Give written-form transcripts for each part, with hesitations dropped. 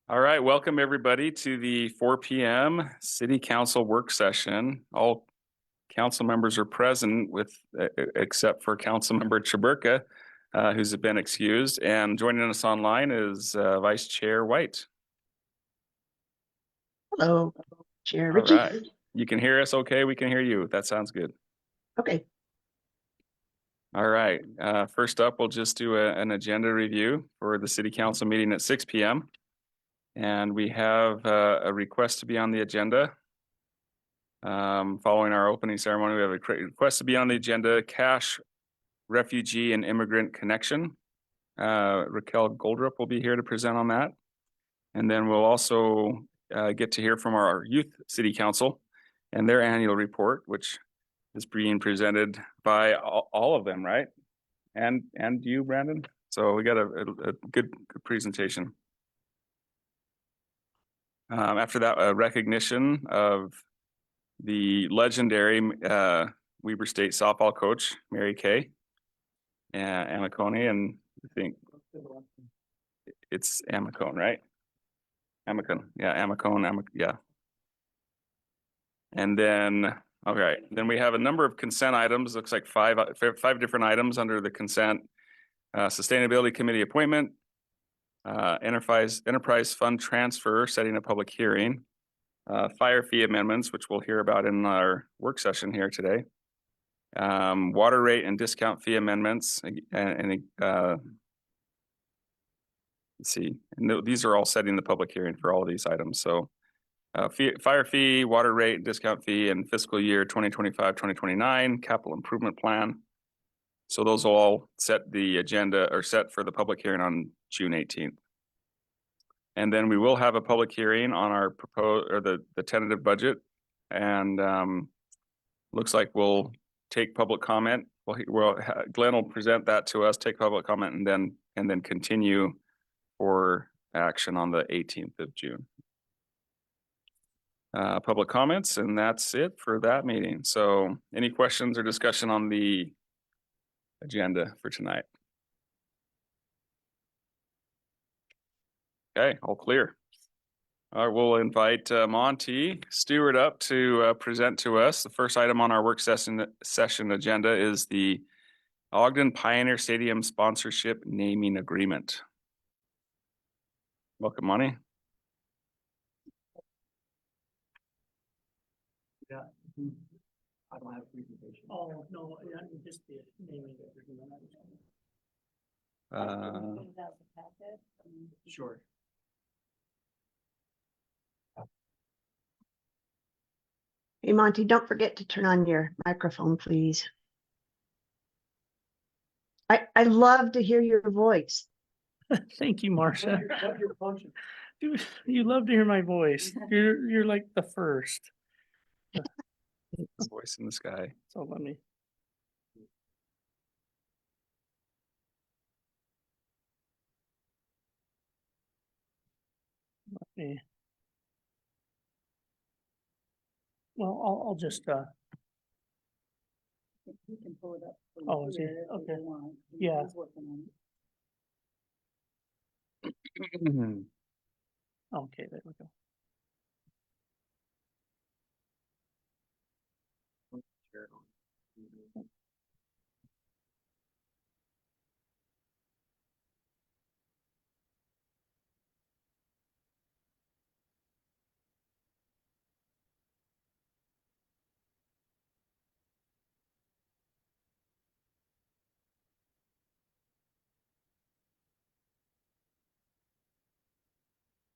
All right, welcome everybody to the 4 p.m. City Council work session. All council members are present except for Councilmember Chaburka, who's been excused. And joining us online is Vice Chair White. Hello, Chair All Ritchie. right. You can hear us okay? We can hear you. That sounds good. Okay. All right. First up, we'll just do an agenda review for the City Council meeting at 6 p.m. And we have a request to be on the agenda. Following our opening ceremony, we have a request to be on the agenda, Cash, Refugee, and Immigrant Connection. Raquel Goldrup will be here to present on that. And then we'll also get to hear from our Youth City Council and their annual report, which is being presented by all of them, right? And you, Brandon? So we got a good presentation. After that, a recognition of the legendary Weber State softball coach, Mary Kay Amicone, and I think it's Amicone, right? Amicone, yeah, Amicone, yeah. And then, okay, then we have a number of consent items. Looks like five different items under the consent. Sustainability Committee appointment, enterprise fund transfer, setting a public hearing, fire fee amendments, which we'll hear about in our work session here today. Water rate and discount fee amendments, and let's see, and these are all setting the public hearing for all of these items. So fire fee, water rate, discount fee, and fiscal year 2025-2029 capital improvement plan. So those will all set the agenda or set for the public hearing on June 18th. And then we will have a public hearing on our proposed or the tentative budget. And looks like we'll take public comment. Glenn will present that to us, take public comment, and then continue for action on the 18th of June. Public comments, and that's it for that meeting. So any questions or discussion on the agenda for tonight? Okay, all clear. All right, we'll invite Monty Stewart up to present to us. The first item on our work session agenda is the Ogden Pioneer Stadium sponsorship naming agreement. Welcome, Monty. Yeah. I don't have a presentation. Oh, no, just the naming agreement. Sure. Hey, Monty, don't forget to turn on your microphone, please. I love to hear your voice. Thank you, Marcia. You love to hear my voice. You're like the first. Voice in the sky. So let me. Well, I'll just You can pull it up. Oh, is he? Okay. Yeah. Okay, there we go.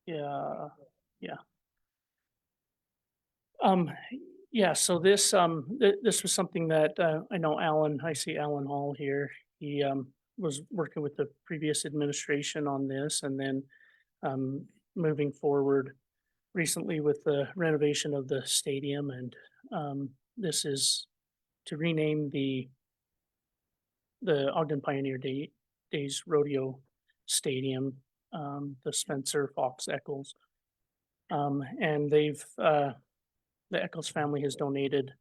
Yeah. Yeah, so this this was something that I know I see Alan Hall here. He was working with the previous administration on this, and then moving forward recently with the renovation of the stadium, and this is to rename the Ogden Pioneer Days Rodeo Stadium, the Spencer Fox Eccles. And the Eccles family has donated,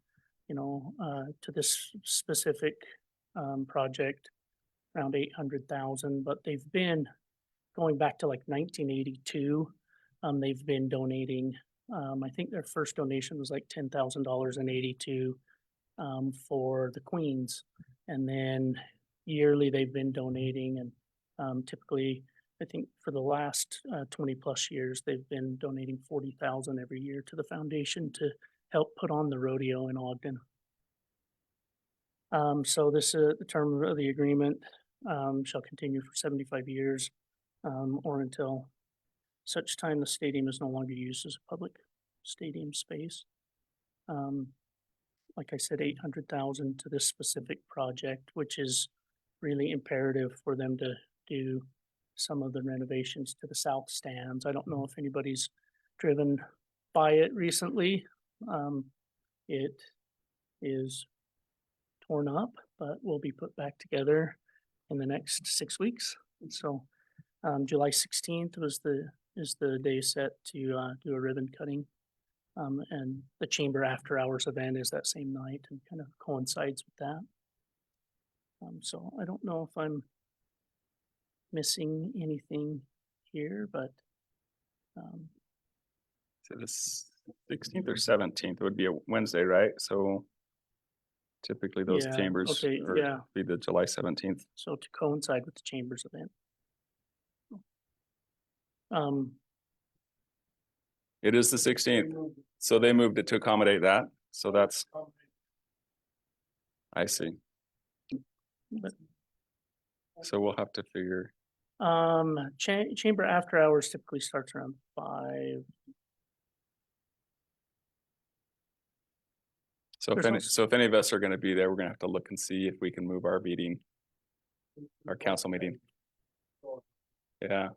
to this specific project around $800,000, but they've been going back to like 1982 they've been donating, I think their first donation was like $10,000 in '82 for the Queens. And then yearly they've been donating, and typically, I think for the last 20 plus years, they've been donating 40,000 every year to the foundation to help put on the rodeo in Ogden. So this, the term of the agreement shall continue for 75 years or until such time the stadium is no longer used as a public stadium space. Like I said, 800,000 to this specific project, which is really imperative for them to do some of the renovations to the south stands. I don't know if anybody's driven by it recently. It is torn up, but will be put back together in the next 6 weeks. And so July 16th is the day set to do a ribbon cutting. And the chamber after hours event is that same night and kind of coincides with that. So I don't know if I'm missing anything here, but So this 16th or 17th would be a Wednesday, right? So typically those Yeah, chambers okay, are yeah. be the July 17th. So to coincide with the chambers event. It is the 16th. So they moved it to accommodate that. So that's, I see. But So we'll have to figure, chamber after hours typically starts around 5. so if There's any, no- so if any of us are gonna be there, we're gonna have to look and see if we can move our meeting, our council meeting. Yeah,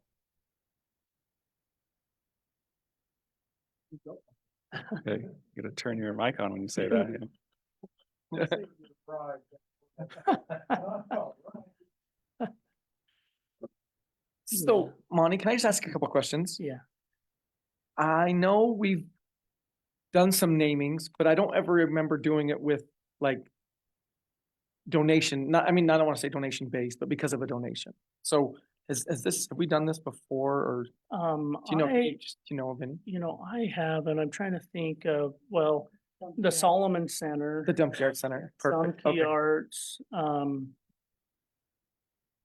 okay, you gotta turn your mic on when you say that. Yeah. So, Monty, can I just ask a couple questions? Yeah, I know we've done some namings, but I don't ever remember doing it with like donation, not, I mean, I don't want to say donation based, but because of a donation. So have we done this before, or do you know, do you know of any? I have, and I'm trying to think of, well, the Solomon Center, The Dump Yard Center, perfect, Key okay, Arts,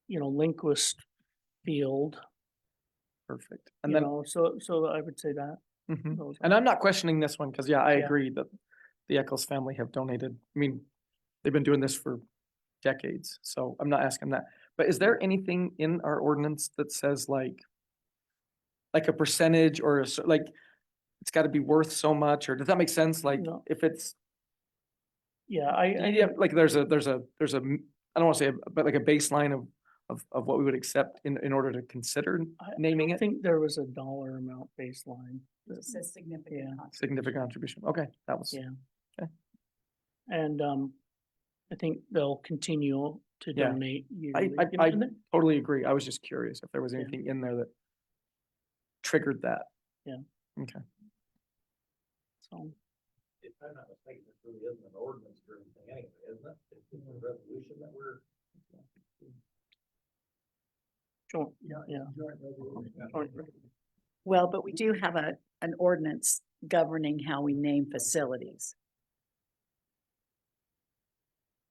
Linquist Field, perfect. And then, so I would say that. mhm. those And are- I'm not questioning this one, because yeah, I Yeah. agree that the Eccles family have donated. I mean, they've been doing this for decades, so I'm not asking that. But is there anything in our ordinance that says like a percentage or like it's got to be worth so much, or does that make sense? Like No. if it's, Yeah, yeah, like there's a, I don't want to say, but like a baseline of what we would accept in order to consider naming I it? think there was a dollar amount baseline. It says significant. Yeah. Significant contribution. Okay, that was, Yeah. Okay. And I think they'll continue to Yeah. donate. I yearly, and then- totally agree. I was just curious if there was Yeah. anything in there that triggered that. Yeah. Okay. So, If I'm not mistaken, this really isn't an ordinance or anything anyway, isn't it? It's just a resolution that we're. sure, yeah. Well, but we do have an ordinance governing how we name facilities.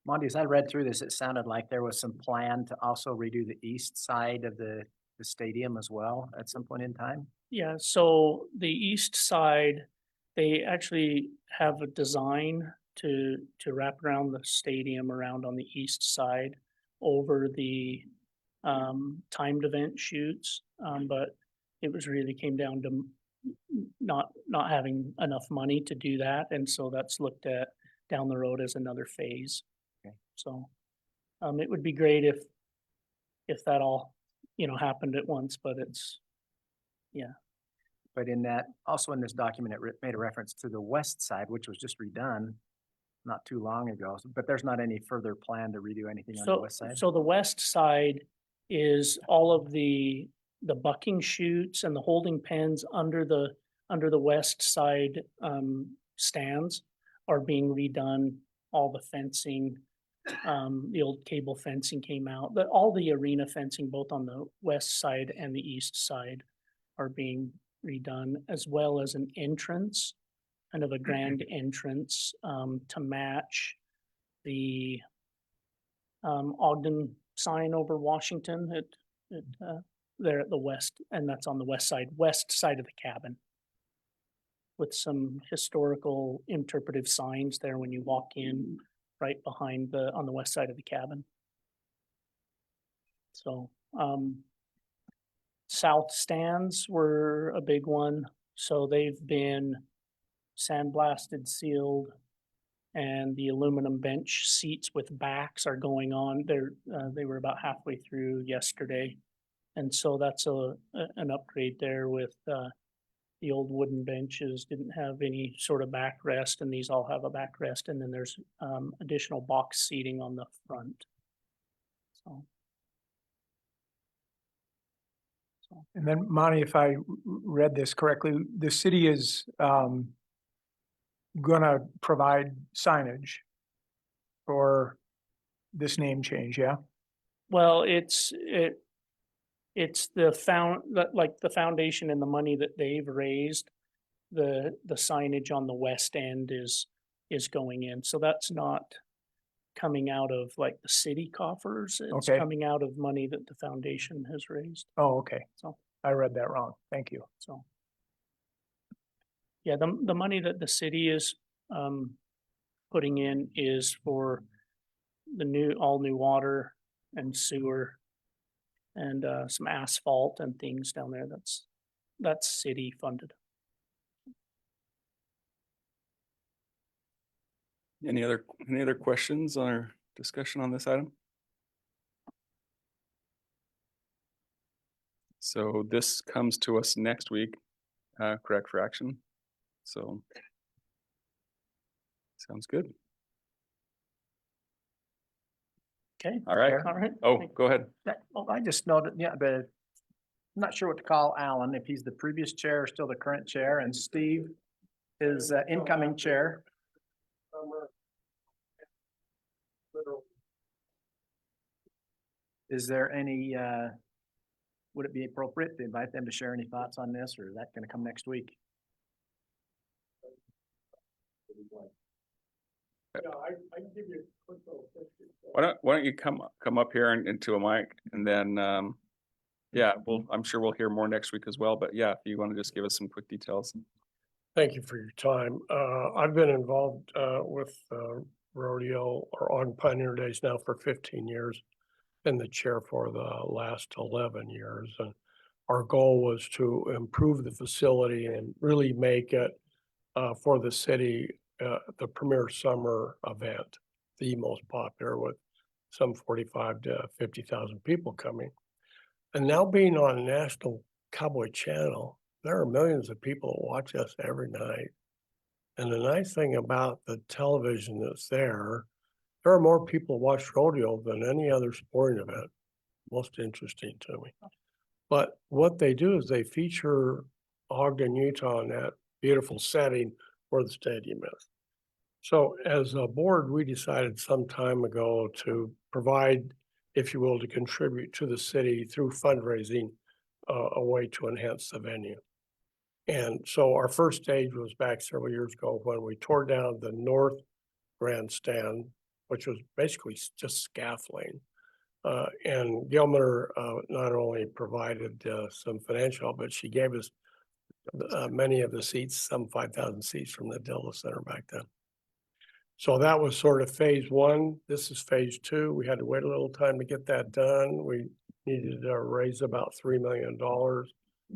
Monty, as I read through this, it sounded like there was some plan to also redo the east side of the stadium as well at some point in time. Yeah, so the east side, they actually have a design to wrap around the stadium around on the east side over the timed event shoots. But it was really came down to not having enough money to do that. And so that's looked at down the road as another phase. Okay. So it would be great if that all, happened at once, but it's, yeah. But in that, also in this document, it made a reference to the west side, which was just redone not too long ago, but there's not any further plan to redo anything on the So, west side? so the west side is all of the bucking chutes and the holding pens under the west side stands are being redone. All the fencing, the old cable fencing came out. All the arena fencing, both on the west side and the east side, are being redone, as well as an entrance, kind of a grand entrance, to match the Ogden sign over Washington there at the west, and that's on the west side of the cabin. With some historical interpretive signs there when you walk in, right behind on the west side of the cabin. So, south stands were a big one. So they've been sandblasted, sealed, and the aluminum bench seats with backs are going on. They were about halfway through yesterday. And so that's an upgrade there with, the old wooden benches didn't have any sort of backrest, and these all have a backrest, and then there's additional box seating on the front. So. And then Monty, if I read this correctly, the city is gonna provide signage for this name change, yeah? Well, it's the foundation and the money that they've raised, the signage on the west end is going in. So that's not coming out of like the city coffers. It's Okay. coming out of money that the foundation has raised. Oh, okay. So, I read that wrong. Thank you. so. Yeah, the money that the city is putting in is for the all new water and sewer and some asphalt and things down there. That's city funded. Any other questions or discussion on this item? So this comes to us next week, correct, for action? So sounds good. Okay. All right. All right. Oh, go ahead. Well, I just noted, yeah, but I'm not sure what to call Alan, if he's the previous chair or still the current chair, and Steve is incoming chair. Is there any, would it be appropriate to invite them to share any thoughts on this, or is that gonna come next week? Why don't you come up here and into a mic, and then yeah, I'm sure we'll hear more next week as well, but yeah, if you want to just give us some quick details. Thank you for your time. I've been involved with rodeo or on Pioneer Days now for 15 years. Been the chair for the last 11 years. And our goal was to improve the facility and really make it for the city the premier summer event, the most popular, with some 45 to 50,000 people coming. And now being on National Cowboy Channel, there are millions of people that watch us every night. And the nice thing about the television that's there are more people watch rodeo than any other sporting event. Most interesting to me. But what they do is they feature Ogden, Utah in that beautiful setting where the stadium is. So as a board, we decided some time ago to provide, if you will, to contribute to the city through fundraising, a way to enhance the venue. And so our first stage was back several years ago when we tore down the north grandstand, which was basically just scaffolding. And Gilmer not only provided some financial, but she gave us many of the seats, some 5,000 seats from the Dilla Center back then. So that was sort of phase one. This is phase two. We had to wait a little time to get that done. We needed to raise about $3 million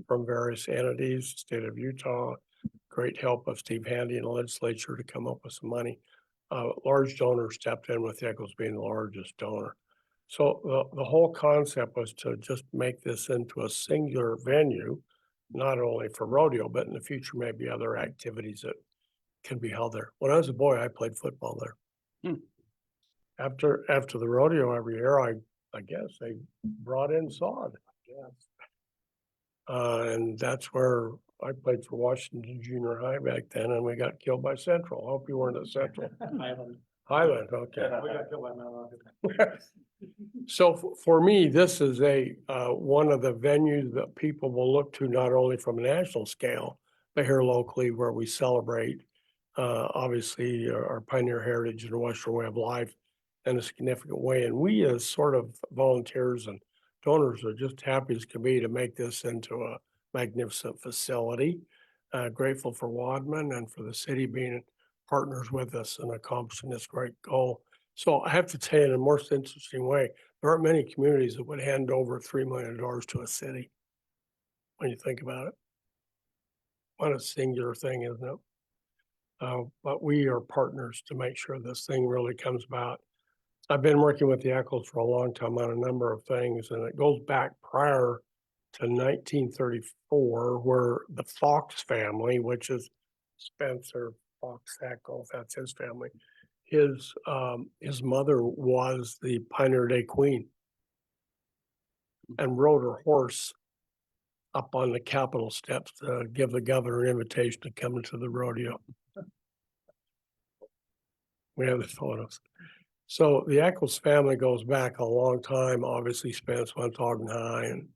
from various entities, state of Utah, great help of Steve Handy in the legislature to come up with some money. Large donors stepped in, with Eccles being the largest donor. So the whole concept was to just make this into a singular venue, not only for rodeo, but in the future, maybe other activities that can be held there. When I was a boy, I played football there. After the rodeo every year, I guess they brought in sod. And that's where I played for Washington Junior High back then, and we got killed by Central. I hope you weren't at Central. Highland, okay. So for me, this is one of the venues that people will look to not only from a national scale, but here locally where we celebrate, obviously our pioneer heritage and Western way of life in a significant way. And we as sort of volunteers and donors are just happy as can be to make this into a magnificent facility. Grateful for Wadman and for the city being partners with us in accomplishing this great goal. So I have to tell you in a most interesting way, there aren't many communities that would hand over $3 million to a city. When you think about it. What a singular thing, isn't it? But we are partners to make sure this thing really comes about. I've been working with the Eccles for a long time on a number of things, and it goes back prior to 1934, where the Fox family, which is Spencer Fox Eccles, that's his family. His mother was the Pioneer Day Queen and rode her horse up on the Capitol steps to give the governor an invitation to come into the rodeo. We have the photos. So the Eccles family goes back a long time. Obviously, Spence went to Ogden High and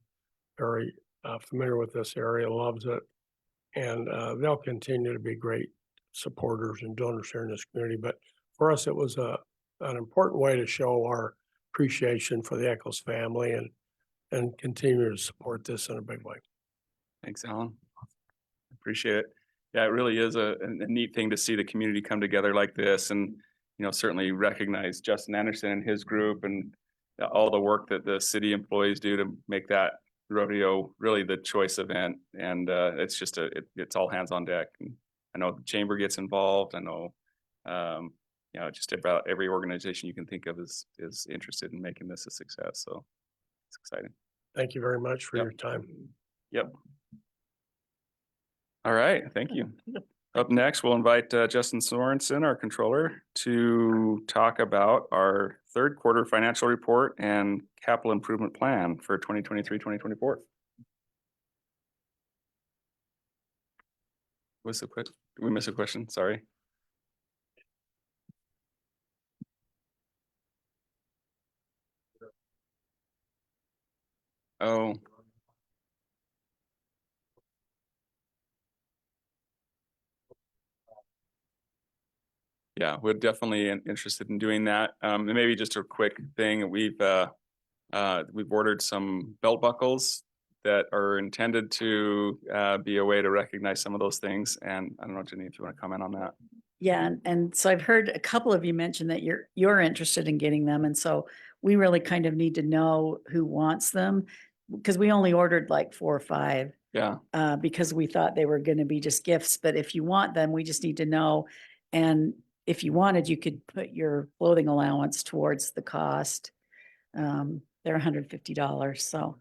very familiar with this area, loves it. And they'll continue to be great supporters and donors here in this community. But for us, it was an important way to show our appreciation for the Eccles family and continue to support this in a big way. Thanks, Alan. Appreciate it. Yeah, it really is a neat thing to see the community come together like this, and certainly recognize Justin Anderson and his group and all the work that the city employees do to make that rodeo really the choice event. And it's just it's all hands on deck. And I know the chamber gets involved. I know just about every organization you can think of is interested in making this a success. So it's exciting. Thank you very much for your time. Yep. All right, thank you. Up next, we'll invite Justin Sorensen, our controller, to talk about our third quarter financial report and capital improvement plan for 2023-2024. What's the question? Did we miss a question? Sorry. Oh. Yeah, we're definitely interested in doing that. And maybe just a quick thing, we've ordered some belt buckles that are intended to be a way to recognize some of those things. And I don't know, Jenny, if you want to comment on that. Yeah, and so I've heard a couple of you mention that you're interested in getting them, and so we really kind of need to know who wants them, because we only ordered like 4 or 5. Yeah. Because we thought they were going to be just gifts, but if you want them, we just need to know. And if you wanted, you could put your clothing allowance towards the cost. They're $150. So.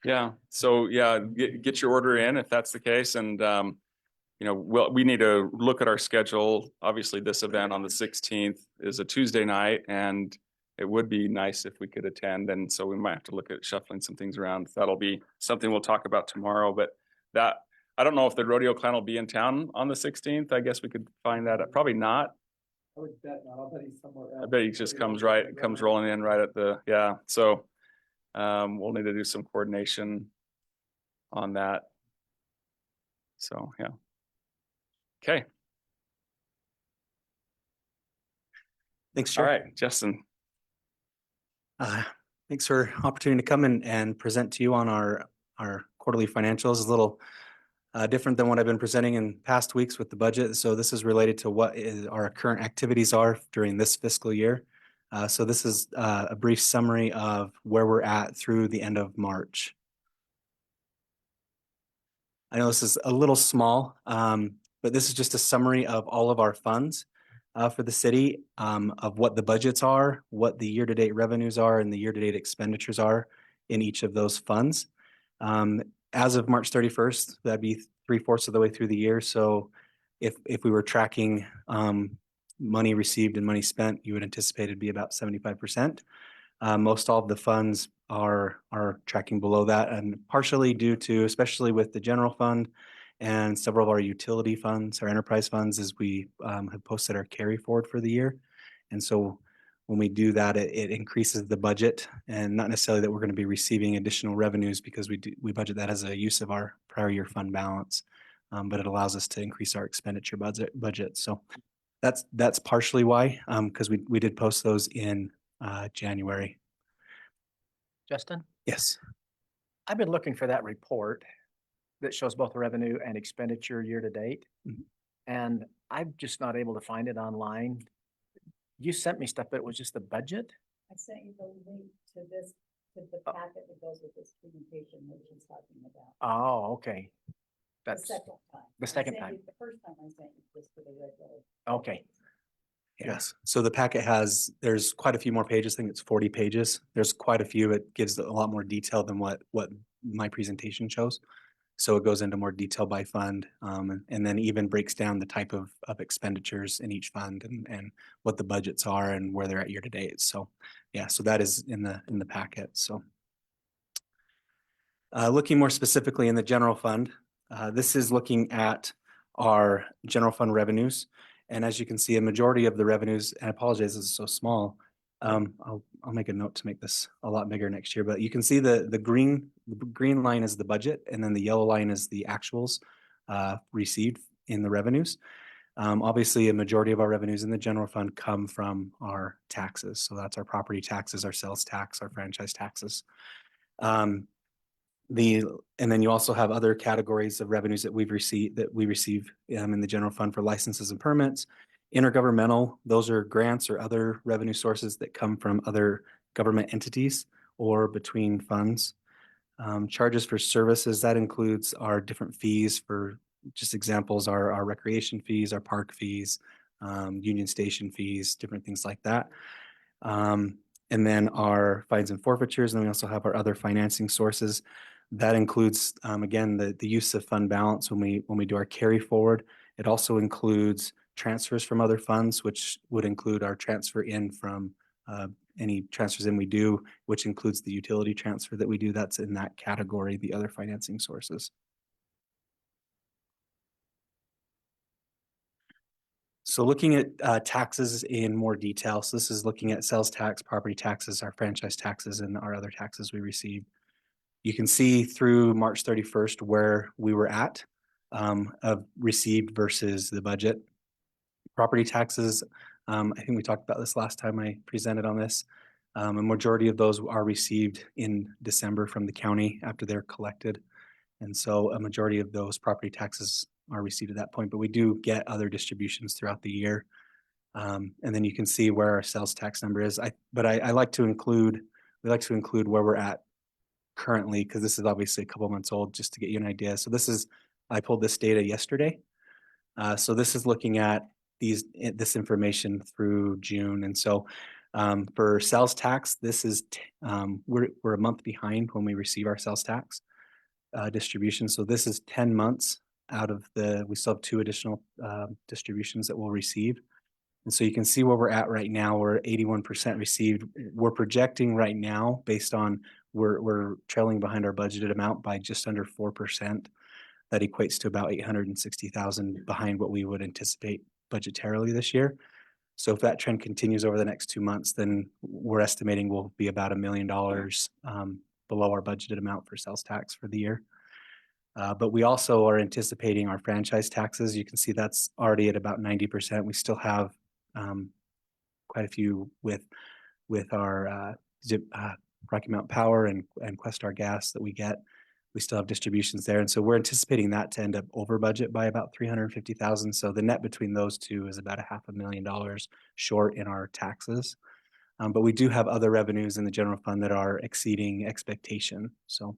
Yeah. So yeah, get your order in if that's the case. And, we need to look at our schedule. Obviously this event on the 16th is a Tuesday night, and it would be nice if we could attend. And so we might have to look at shuffling some things around. That'll be something we'll talk about tomorrow, but I don't know if the rodeo clown will be in town on the 16th. I guess we could find that. Probably not. I would bet not. I'll bet he's somewhere else. I bet he just comes rolling in right at the, yeah. So we'll need to do some coordination on that. So, yeah. Okay. Thanks, All Chair. right, Justin. Thanks for opportunity to come and present to you on our quarterly financials. A little different than what I've been presenting in past weeks with the budget. So this is related to what our current activities are during this fiscal year. So this is a brief summary of where we're at through the end of March. I know this is a little small, but this is just a summary of all of our funds for the city, of what the budgets are, what the year-to-date revenues are, and the year-to-date expenditures are in each of those funds. As of March 31st, that'd be 3/4 of the way through the year. So if we were tracking money received and money spent, you would anticipate it'd be about 75%. Most all of the funds are tracking below that, and partially due to, especially with the general fund and several of our utility funds, our enterprise funds, as we have posted our carry forward for the year. And so when we do that, it increases the budget, and not necessarily that we're going to be receiving additional revenues, because we budget that as a use of our prior year fund balance. But it allows us to increase our expenditure budget. So that's partially why, because we did post those in January. Justin, Yes. I've been looking for that report that shows both revenue and expenditure year to date. Mhm. And I'm just not able to find it online. You sent me stuff, but it was just the budget? I sent you the link to this, to the packet that goes with this presentation that she's talking about. Oh, okay. The That's, second time. the I second sent time. you- The first time I sent you this for the regular. okay. Yes. So the packet there's quite a few more pages. I think it's 40 pages. There's quite a few. It gives a lot more detail than what my presentation shows. So it goes into more detail by fund, and then even breaks down the type of expenditures in each fund, and what the budgets are and where they're at year to date. So yeah, so that is in the packet. So looking more specifically in the general fund, this is looking at our general fund revenues. And as you can see, a majority of the revenues, and I apologize, this is so small. I'll make a note to make this a lot bigger next year, but you can see the green line is the budget, and then the yellow line is the actuals received in the revenues. Obviously, a majority of our revenues in the general fund come from our taxes. So that's our property taxes, our sales tax, our franchise taxes. And then you also have other categories of revenues that we receive in the general fund for licenses and permits. Intergovernmental, those are grants or other revenue sources that come from other government entities or between funds. Charges for services, that includes our different fees. For just examples, our recreation fees, our park fees, Union Station fees, different things like that. And then our fines and forfeitures, and then we also have our other financing sources. That includes, again, the use of fund balance when we do our carry forward. It also includes transfers from other funds, which would include our transfer in from any transfers in we do, which includes the utility transfer that we do. That's in that category, the other financing sources. So looking at taxes in more detail. So this is looking at sales tax, property taxes, our franchise taxes, and our other taxes we receive. You can see through March 31st where we were at of received versus the budget. Property taxes, I think we talked about this last time I presented on this. A majority of those are received in December from the county after they're collected. And so a majority of those property taxes are received at that point, but we do get other distributions throughout the year. And then you can see where our sales tax number is. But I like to include, we like to include where we're at currently, because this is obviously a couple months old, just to get you an idea. So this is, I pulled this data yesterday. So this is looking at this information through June. And so for sales tax, this is, we're a month behind when we receive our sales tax distribution. So this is 10 months out of we still have 2 additional distributions that we'll receive. And so you can see where we're at right now. We're 81% received. We're projecting right now based on we're trailing behind our budgeted amount by just under 4%. That equates to about 860,000 behind what we would anticipate budgetarily this year. So if that trend continues over the next 2 months, then we're estimating we'll be about $1 million below our budgeted amount for sales tax for the year. But we also are anticipating our franchise taxes. You can see that's already at about 90%. We still have quite a few with our Rocky Mountain Power and Questar Gas that we get. We still have distributions there. And so we're anticipating that to end up over budget by about 350,000. So the net between those two is about $500,000 short in our taxes. But we do have other revenues in the general fund that are exceeding expectation. So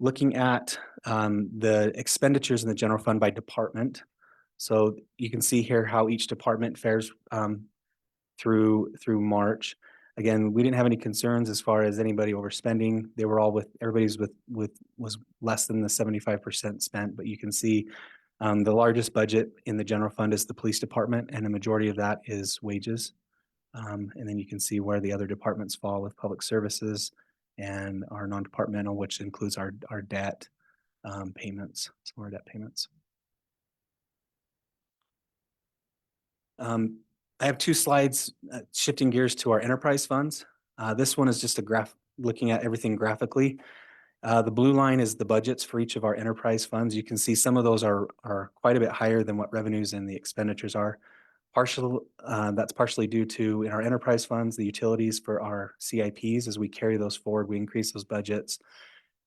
looking at the expenditures in the general fund by department. So you can see here how each department fares through March. Again, we didn't have any concerns as far as anybody overspending. They were all everybody's was less than the 75% spent, but you can see the largest budget in the general fund is the police department, and a majority of that is wages. And then you can see where the other departments fall with public services, and our non-departmental, which includes our debt payments, some of our debt payments. I have two slides shifting gears to our enterprise funds. This one is just a graph looking at everything graphically. The blue line is the budgets for each of our enterprise funds. You can see some of those are quite a bit higher than what revenues and the expenditures are. That's partially due to in our enterprise funds, the utilities for our CIPs. As we carry those forward, we increase those budgets.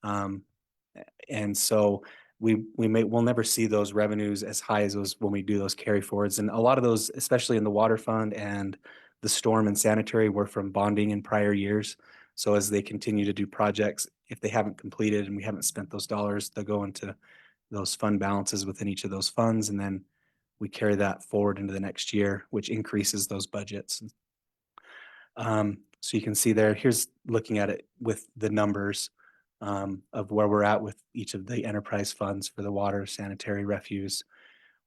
And so we'll never see those revenues as high as those when we do those carry forwards. And a lot of those, especially in the water fund and the storm and sanitary, were from bonding in prior years. So as they continue to do projects, if they haven't completed and we haven't spent those dollars, they'll go into those fund balances within each of those funds. And then we carry that forward into the next year, which increases those budgets. So you can see there, here's looking at it with the numbers of where we're at with each of the enterprise funds for the water, sanitary, refuse,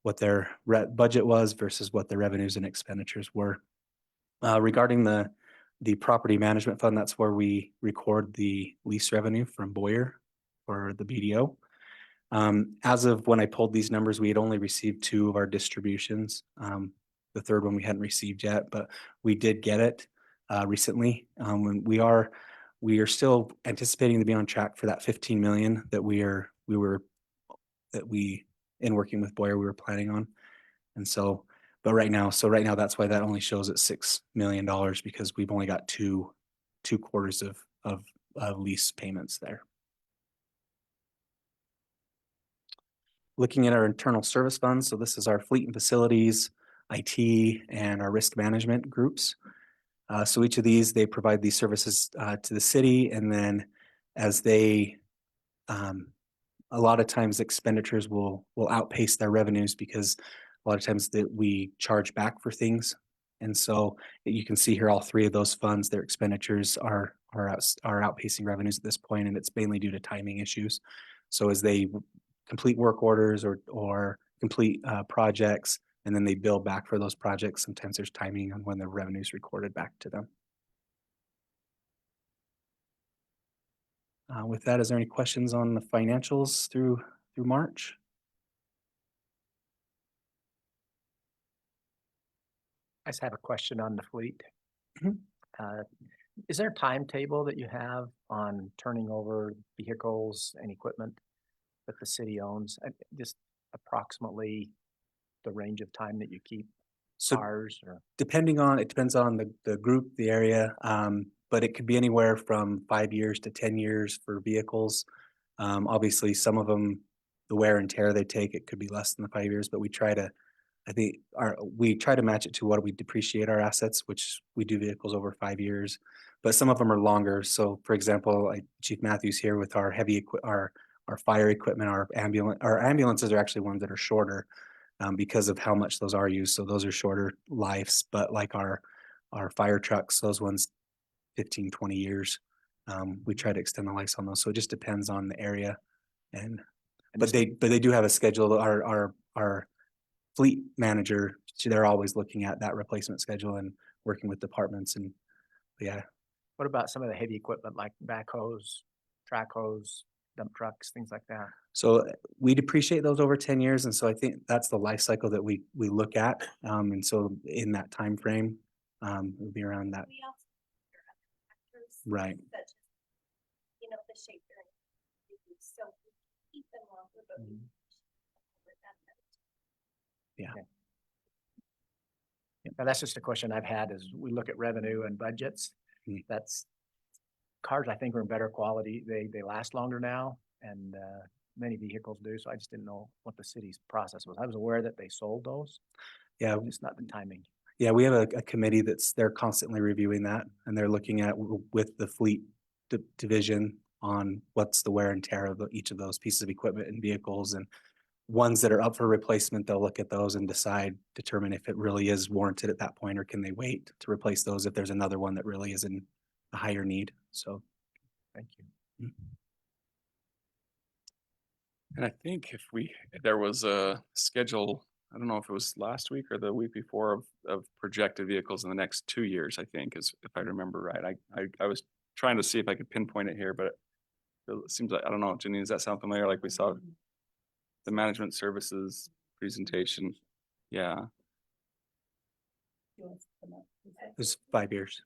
what their budget was versus what their revenues and expenditures were. Regarding the property management fund, that's where we record the lease revenue from Boyer for the BDO. As of when I pulled these numbers, we had only received 2 of our distributions. The third one we hadn't received yet, but we did get it recently. We are still anticipating to be on track for that 15 million that in working with Boyer we were planning on. And so, but right now that's why that only shows at $6 million, because we've only got two quarters of lease payments there. Looking at our internal service funds, so this is our fleet and facilities, IT, and our risk management groups. So each of these, they provide these services to the city, and then as they, a lot of times expenditures will outpace their revenues because a lot of times that we charge back for things. And so you can see here, all 3 of those funds, their expenditures are outpacing revenues at this point, and it's mainly due to timing issues. So as they complete work orders or complete projects, and then they bill back for those projects, sometimes there's timing on when the revenue is recorded back to them. With that, is there any questions on the financials through March? I just have a question on the fleet. Mhm. Is there a timetable that you have on turning over vehicles and equipment that the city owns? Just approximately the range of time that you keep So cars or? it depends on the group, the area, but it could be anywhere from 5 years to 10 years for vehicles. Obviously, some of them, the wear and tear they take, it could be less than the 5 years, but we try to match it to what we depreciate our assets, which we do vehicles over 5 years, but some of them are longer. So for example, like Chief Matthews here with our our fire equipment, our ambulances are actually ones that are shorter because of how much those are used. So those are shorter lives, but like our fire trucks, those ones 15, 20 years. We try to extend the lives on those. So it just depends on the area. But they do have a schedule. Our fleet manager, they're always looking at that replacement schedule and working with departments. And yeah. What about some of the heavy equipment like backhoes, track hose, dump trucks, things like that? So we depreciate those over 10 years. And so I think that's the life cycle that we look at. And so in that time frame, it'll be around that. Right. You know, the shape they're in. So we keep them longer, but we Yeah. Now, that's just a question I've had as we look at revenue and budgets. Mm. That's cars, I think, are in better quality. They last longer now, and many vehicles do. So I just didn't know what the city's process was. I was aware that they sold those. Yeah. Just not the timing. Yeah, we have a committee they're constantly reviewing that, and they're looking at with the fleet division on what's the wear and tear of each of those pieces of equipment and vehicles, and ones that are up for replacement, they'll look at those and determine if it really is warranted at that point, or can they wait to replace those if there's another one that really is in a higher need. So, Thank you. And I think there was a schedule, I don't know if it was last week or the week before of projected vehicles in the next 2 years, I think, is if I remember right. I was trying to see if I could pinpoint it here, but it seems like, I don't know, Janine, does that sound familiar? Like we saw the management services presentation. Yeah, It was 5 years.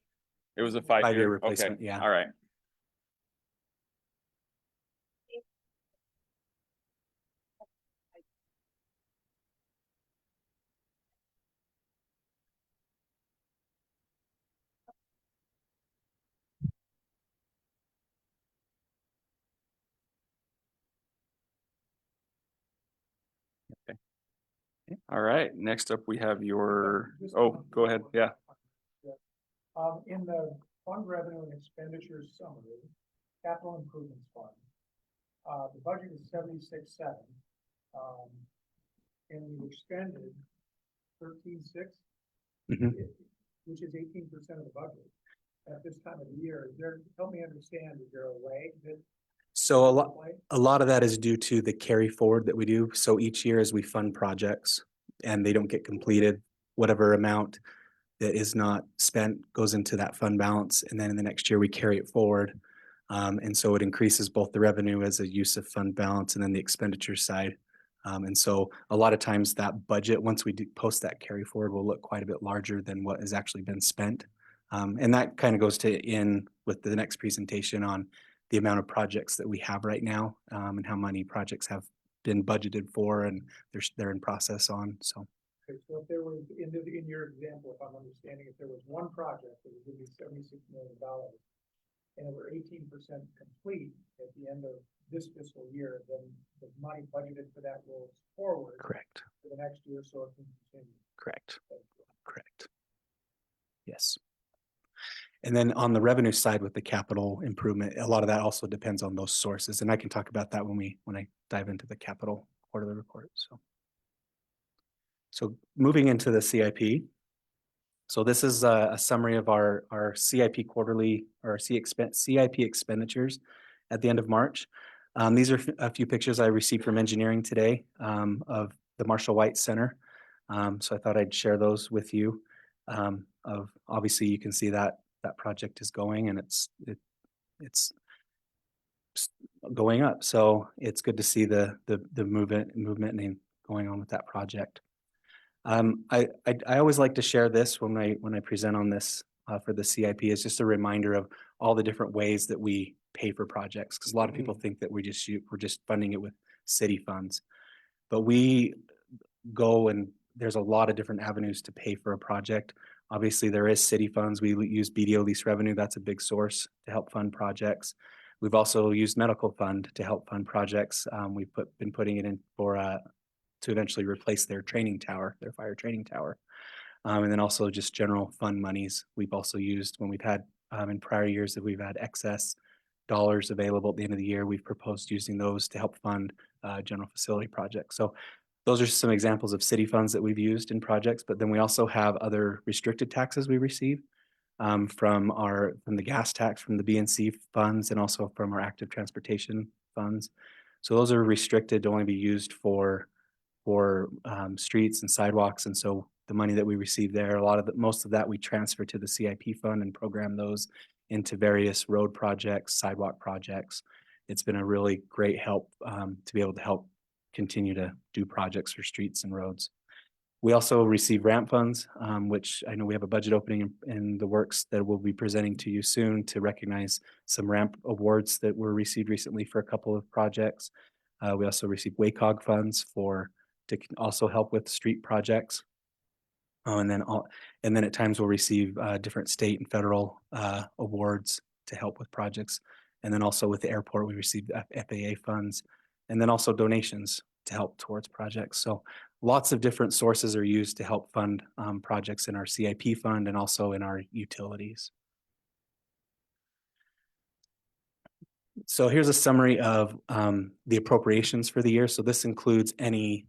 it was a 5-year five-year replacement, okay. yeah. All right. All right, next up we have your, oh, go ahead, yeah. In the fund revenue and expenditures summary, capital improvements fund, the budget is 76.7. And we expended 13.6, Mhm. which is 18% of the budget. At this time of the year, help me understand, is there a lag that? So a lot of that is due to the carry forward that we do. So each year as we fund projects and they don't get completed, whatever amount that is not spent goes into that fund balance. And then in the next year, we carry it forward. And so it increases both the revenue as a use of fund balance and then the expenditure side. And so a lot of times that budget, once we do post that carry forward, will look quite a bit larger than what has actually been spent. And that kind of goes to in with the next presentation on the amount of projects that we have right now, and how many projects have been budgeted for and they're in process on, so. Okay, so if there was, in your example, if I'm understanding, if there was one project that was gonna be $76 million and we're 18% complete at the end of this fiscal year, then the money budgeted for that rolls forward Correct, for the next year, so it can continue. correct, correct. Yes. And then on the revenue side with the capital improvement, a lot of that also depends on those sources. And I can talk about that when I dive into the capital quarterly report, so. So moving into the CIP. So this is a summary of our CIP quarterly or CIP expenditures at the end of March. These are a few pictures I received from engineering today of the Marshall White Center. So I thought I'd share those with you. Of obviously you can see that project is going and it's going up. So it's good to see the movement and going on with that project. I always like to share this when I present on this for the CIP. It's just a reminder of all the different ways that we pay for projects, because a lot of people think that we're just funding it with city funds, but we go and there's a lot of different avenues to pay for a project. Obviously, there is city funds. We use BDO lease revenue. That's a big source to help fund projects. We've also used medical fund to help fund projects. We've been putting it in for to eventually replace their training tower, their fire training tower. And then also just general fund monies. We've also used when we've had in prior years that we've had excess dollars available at the end of the year, we've proposed using those to help fund general facility projects. So those are some examples of city funds that we've used in projects, but then we also have other restricted taxes we receive from the gas tax, from the BNC funds, and also from our active transportation funds. So those are restricted to only be used for streets and sidewalks. And so the money that we receive there, most of that we transfer to the CIP fund and program those into various road projects, sidewalk projects. It's been a really great help to be able to help continue to do projects for streets and roads. We also receive ramp funds, which I know we have a budget opening in the works that we'll be presenting to you soon to recognize some ramp awards that were received recently for a couple of projects. We also receive WACOG funds to also help with street projects. And then at times we'll receive different state and federal awards to help with projects. And then also with the airport, we receive FAA funds and then also donations to help towards projects. So lots of different sources are used to help fund projects in our CIP fund and also in our utilities. So here's a summary of the appropriations for the year. So this includes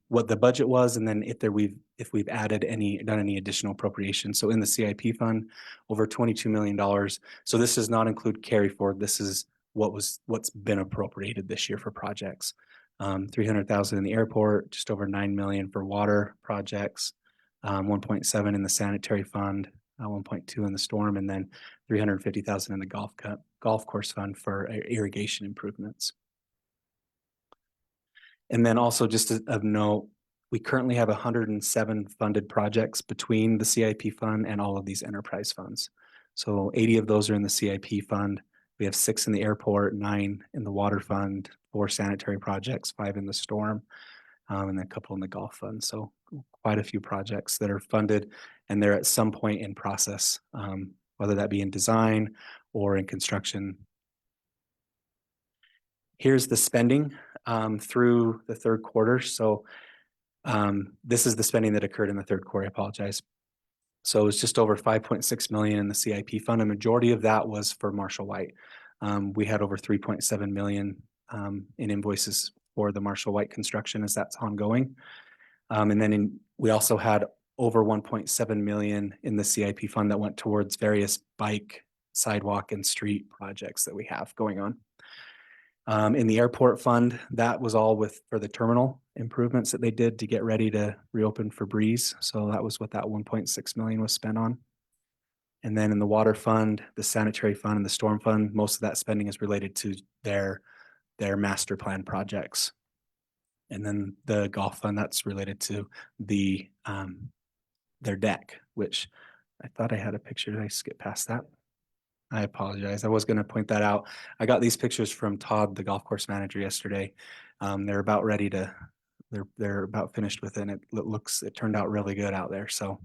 what the budget was, and then if we've done any additional appropriations. So in the CIP fund, over $22 million. So this does not include carry forward. This is what's been appropriated this year for projects. 300,000 in the airport, just over 9 million for water projects, 1.7 in the sanitary fund, 1.2 in the storm, and then 350,000 in the golf cup. golf course fund for irrigation improvements. And then also just of note, we currently have 107 funded projects between the CIP fund and all of these enterprise funds. So 80 of those are in the CIP fund. We have 6 in the airport, 9 in the water fund, 4 sanitary projects, 5 in the storm, and then a couple in the golf fund. So quite a few projects that are funded, and they're at some point in process, whether that be in design or in construction. Here's the spending through the third quarter. So this is the spending that occurred in the third quarter. I apologize. So it was just over 5.6 million in the CIP fund. A majority of that was for Marshall White. We had over 3.7 million in invoices for the Marshall White construction as that's ongoing. And then we also had over 1.7 million in the CIP fund that went towards various bike, sidewalk, and street projects that we have going on. In the airport fund, that was all for the terminal improvements that they did to get ready to reopen for Breeze. So that was what that 1.6 million was spent on. And then in the water fund, the sanitary fund, and the storm fund, most of that spending is related to their master plan projects. And then the golf fund, that's related to their deck, which I thought I had a picture. Did I skip past that? I apologize. I was going to point that out. I got these pictures from Todd, the golf course manager, yesterday. They're about ready to, they're about finished with it. And it turned out really good out there. So,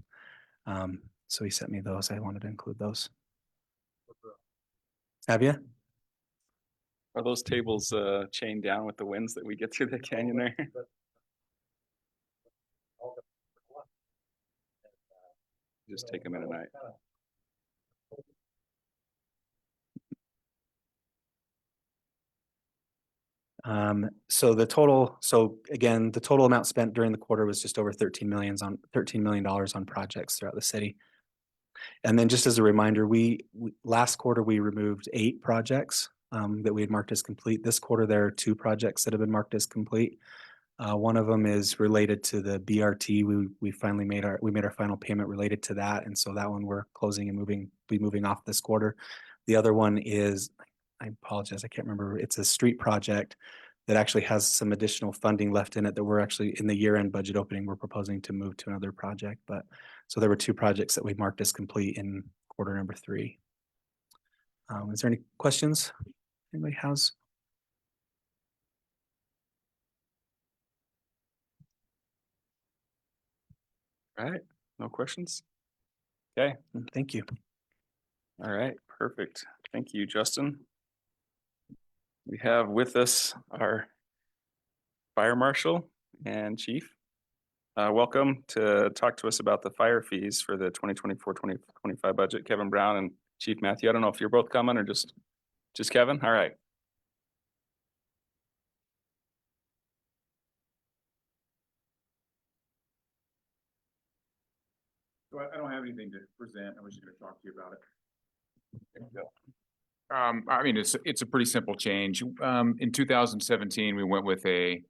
so he sent me those. I wanted to include those. Have you? Are those tables chained down with the winds that we get through the canyon there? Just take them in a night. So the total, again, the total amount spent during the quarter was just over $13 million on projects throughout the city. And then just as a reminder, last quarter, we removed 8 projects that we had marked as complete. This quarter, there are 2 projects that have been marked as complete. One of them is related to the BRT. We finally made our final payment related to that. And so that one we're closing and be moving off this quarter. The other one is, I apologize, I can't remember. It's a street project that actually has some additional funding left in it that we're actually in the year-end budget opening. We're proposing to move to another project. But so there were 2 projects that we marked as complete in quarter number 3. Is there any questions anybody has? All right, no questions? Okay. Thank you. All right, perfect. Thank you, Justin. We have with us our fire marshal and chief. Welcome to talk to us about the fire fees for the 2024-2025 budget. Kevin Brown and Chief Matthew. I don't know if you're both coming or just Kevin. All right. So I don't have anything to present. I was just going to talk to you about it. There you go. I mean, it's a pretty simple change. In 2017, we went with a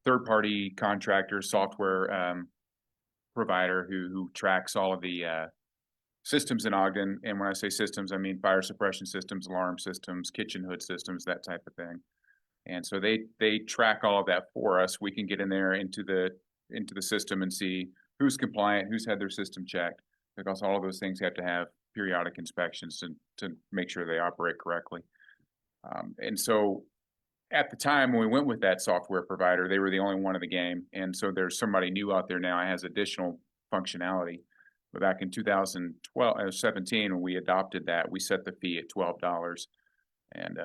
third-party contractor software provider who tracks all of the systems in Ogden. And when I say systems, I mean fire suppression systems, alarm systems, kitchen hood systems, that type of thing. And so they track all of that for us. We can get in there into the system and see who's compliant, who's had their system checked, because all of those things have to have periodic inspections to make sure they operate correctly. And so at the time when we went with that software provider, they were the only one in the game. And so there's somebody new out there now that has additional functionality. But back in 2017, when we adopted that, we set the fee at $12. And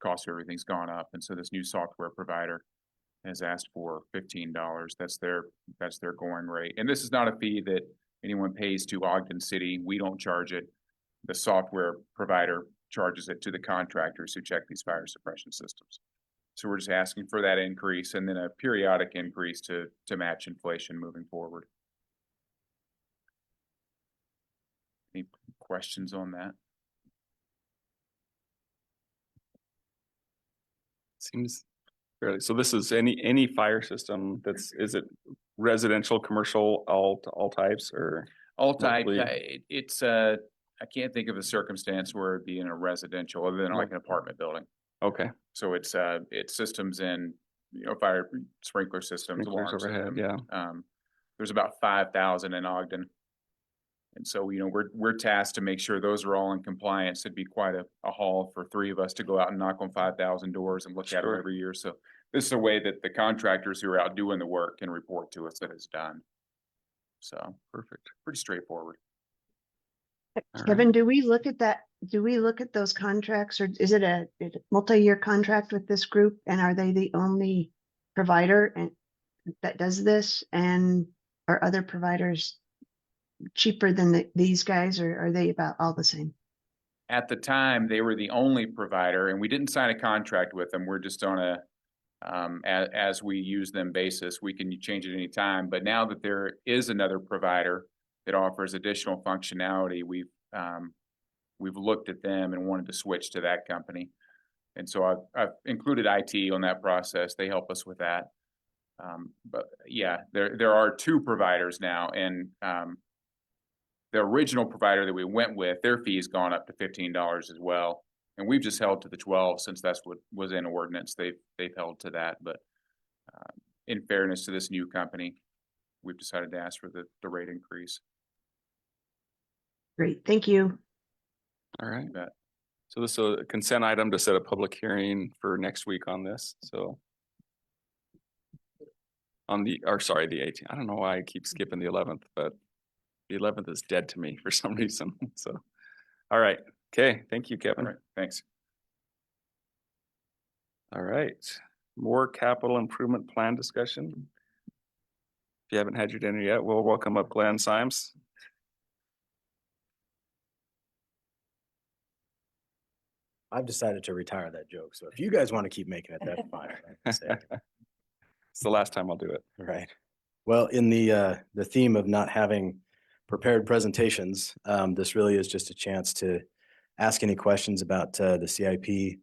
cost of everything's gone up. And so this new software provider has asked for $15. That's their going rate. And this is not a fee that anyone pays to Ogden City. We don't charge it. The software provider charges it to the contractors who check these fire suppression systems. So we're just asking for that increase and then a periodic increase to match inflation moving forward. Any questions on that? Seems fairly. So this is any fire system is it residential, commercial, all types, or All types. locally? It's I can't think of a circumstance where it'd be in a residential other than like an apartment building. Okay, So it's systems and, you know, fire sprinkler systems, sprinklers alarm overhead, system. yeah. There's about 5,000 in Ogden. And so, you know, we're tasked to make sure those are all in compliance. It'd be quite a haul for 3 of us to go out and knock on 5,000 doors and look at them Sure. every year. So this is a way that the contractors who are out doing the work can report to us that it's done. So Perfect. pretty straightforward. All right. Kevin, do we look at that? Do we look at those contracts or is it a multi-year contract with this group? And are they the only provider and that does this? And are other providers cheaper than these guys or are they about all the same? At the time, they were the only provider and we didn't sign a contract with them. We're just on a as we use them basis. We can change it anytime. But now that there is another provider that offers additional functionality, we've looked at them and wanted to switch to that company. And so I've included IT on that process. They help us with that. But yeah, there are 2 providers now, and the original provider that we went with, their fee's gone up to $15 as well. And we've just held to the 12 since that's what was in ordinance. They've held to that. But in fairness to this new company, we've decided to ask for the rate increase. Great, thank you. All right. You bet. So this is a consent item to set a public hearing for next week on this, so. On the 18th, I don't know why I keep skipping the 11th, but the 11th is dead to me for some reason, so. All right, okay, thank you, Kevin. All right, thanks. All right, more capital improvement plan discussion. If you haven't had your dinner yet, we'll welcome up Glenn Symes. I've decided to retire that joke. So if you guys want to keep making it, that's fine. It's the last time I'll do it. Right. Well, in the theme of not having prepared presentations, this really is just a chance to ask any questions about the CIP.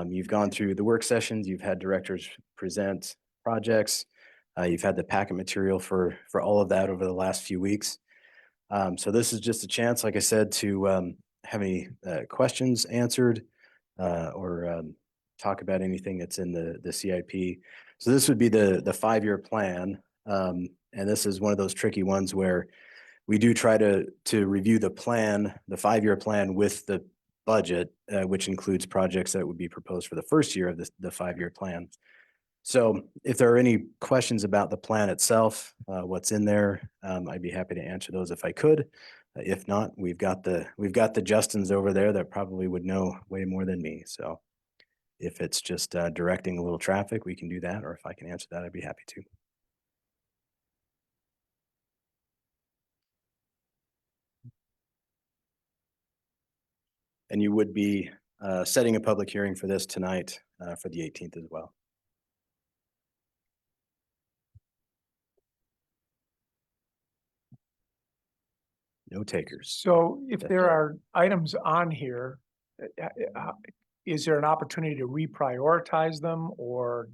You've gone through the work sessions, you've had directors present projects, you've had the packet material for all of that over the last few weeks. So this is just a chance, like I said, to have any questions answered or talk about anything that's in the CIP. So this would be the 5-year plan. And this is one of those tricky ones where we do try to review the plan, the 5-year plan with the budget, which includes projects that would be proposed for the first year of the 5-year plan. So if there are any questions about the plan itself, what's in there, I'd be happy to answer those if I could. If not, we've got the Justins over there that probably would know way more than me. So if it's just directing a little traffic, we can do that. Or if I can answer that, I'd be happy to. And you would be setting a public hearing for this tonight for the 18th as well. No takers. So if there are items on here, is there an opportunity to reprioritize them or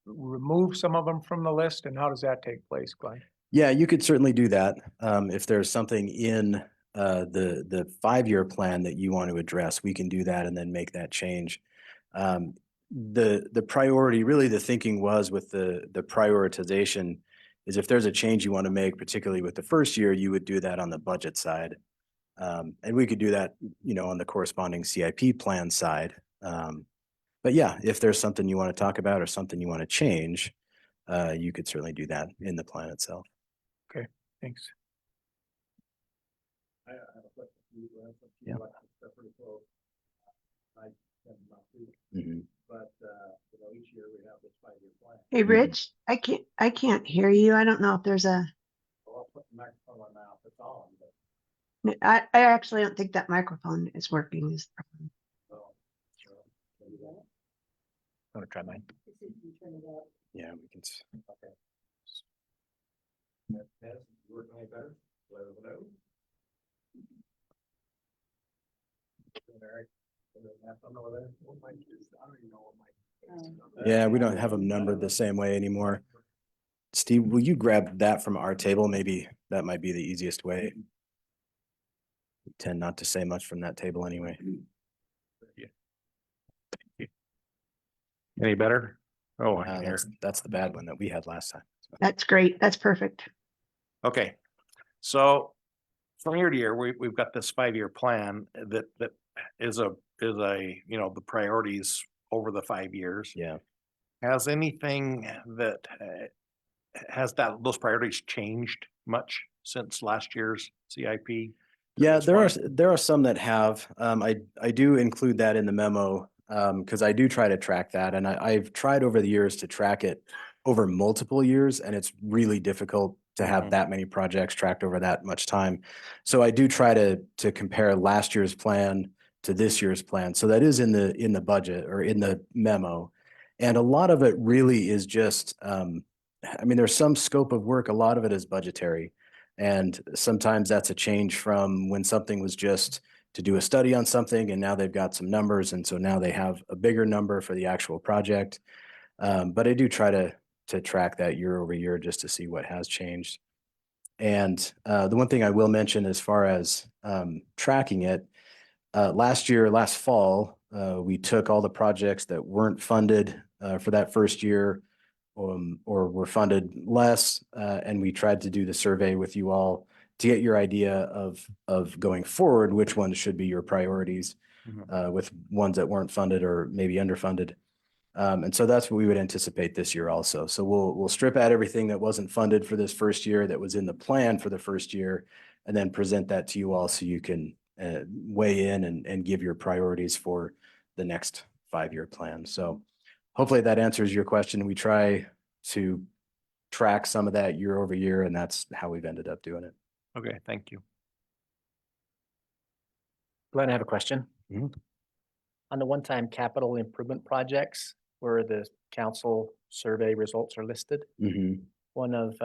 remove some of them from the list? And how does that take place, Glenn? Yeah, you could certainly do that. If there's something in the 5-year plan that you want to address, we can do that and then make that change. The priority, really the thinking was with the prioritization is if there's a change you want to make, particularly with the first year, you would do that on the budget side. And we could do that, you know, on the corresponding CIP plan side. But yeah, if there's something you want to talk about or something you want to change, you could certainly do that in the plan itself. Okay, thanks. I have a question for you, Glenn, since you Yeah. like this stuff pretty close. I have not too, but you know, each year we have this 5-year plan. Hey, Rich, I can't hear you. I don't know if there's a, So I'll put the microphone on now if it's on, but I actually don't think that microphone is working. Is the problem. maybe that. I'm gonna try mine. Yeah, we can. Okay. That's working any better? Let us know. Eric, I don't know what that- what mic is. I don't even know what mic. Yeah, we don't have them numbered the same way anymore. Steve, will you grab that from our table? Maybe that might be the easiest way. We tend not to say much from that table anyway. Any better? Oh, I can hear. That's the bad one that we had last time. That's great. That's perfect. Okay, so from year to year, we've got this 5-year plan that is a, you know, the priorities over the 5 years. Yeah. Has anything that, those priorities changed much since last year's CIP? Yeah, This there one? are some that have. I do include that in the memo because I do try to track that, and I've tried over the years to track it over multiple years, and it's really difficult to have that many projects tracked over that much time. So I do try to compare last year's plan to this year's plan. So that is in the budget or in the memo, and a lot of it really is just. I mean, there's some scope of work. A lot of it is budgetary. And sometimes that's a change from when something was just to do a study on something and now they've got some numbers. And so now they have a bigger number for the actual project. But I do try to track that year over year just to see what has changed. And the one thing I will mention as far as tracking it, last fall, we took all the projects that weren't funded for that first year or were funded less, and we tried to do the survey with you all to get your idea of going forward, which ones should be your priorities with ones that weren't funded or maybe underfunded. And so that's what we would anticipate this year also. So we'll strip out everything that wasn't funded for this first year that was in the plan for the first year, and then present that to you all so you can weigh in and give your priorities for the next 5-year plan. So hopefully that answers your question. We try to track some of that year over year, and that's how we've ended up doing it. Okay, thank you. Glenn, I have a question. Mhm. On the one-time capital improvement projects where the council survey results are listed, one of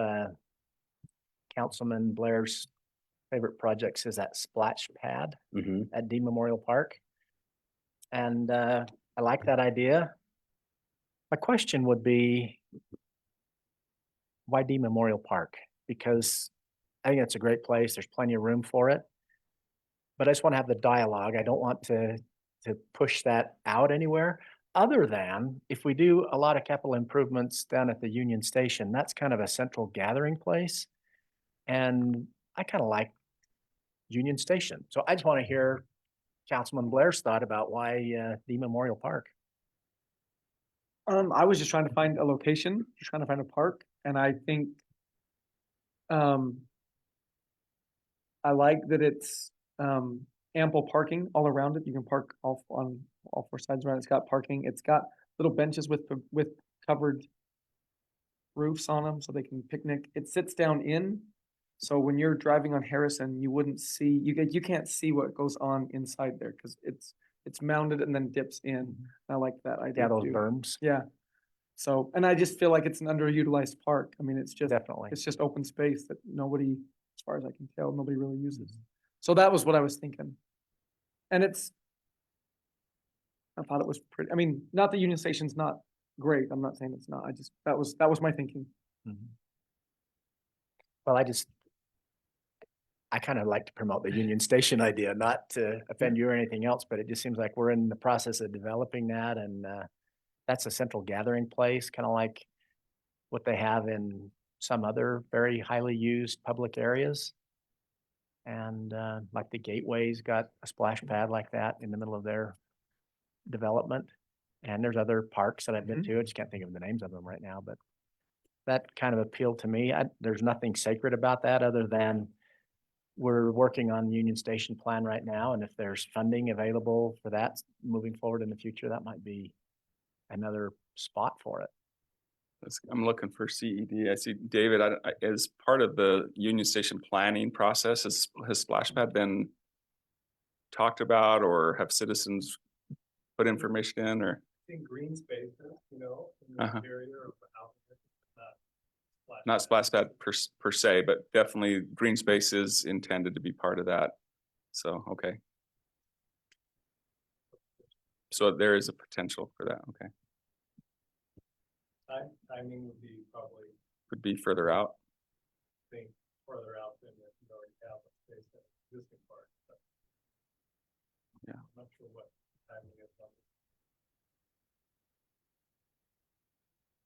Councilman Blair's favorite projects is that splash pad at D Memorial Park. And I like that idea. My question would be, why D Memorial Park? Because I think it's a great place. There's plenty of room for it. But I just want to have the dialogue. I don't want to push that out anywhere, other than if we do a lot of capital improvements down at the Union Station, that's kind of a central gathering place. And I kind of like Union Station. So I just want to hear Councilman Blair's thought about why D Memorial Park. I was just trying to find a location, just trying to find a park, and I think I like that it's ample parking all around it. You can park on all 4 sides around. It's got parking. It's got little benches with covered roofs on them so they can picnic. It sits down in, so when you're driving on Harrison, you wouldn't see, you can't see what goes on inside there because it's mounted and then dips in. I like that idea. Yeah, those too. berms. Yeah. So, and I just feel like it's an underutilized park. I mean, it's just Definitely. it's just open space that nobody, as far as I can tell, nobody really uses. So that was what I was thinking. And I thought it was pretty. I mean, not that Union Station's not great. I'm not saying it's not. That was my thinking. Well, I kind of like to promote the Union Station idea, not to offend you or anything else, but it just seems like we're in the process of developing that, and that's a central gathering place, kind of like what they have in some other very highly used public areas. And like the Gateway's got a splash pad like that in the middle of their development. And there's other parks that I've been to. I just can't think of the names of them right now, but that kind of appealed to me. There's nothing sacred about that other than we're working on the Union Station plan right now. And if there's funding available for that moving forward in the future, that might be another spot for it. I'm looking for CED. I see David, as part of the Union Station planning process, has splash pad been talked about, or have citizens put information in, or? In green spaces, you know, in the interior of the house. Not splash pad per se, but definitely green space is intended to be part of that. So, okay. So there is a potential for that. Okay. Timing would be probably. Would be further out. Think further out than if you already have a space that existing park. Yeah. I'm not sure what timing is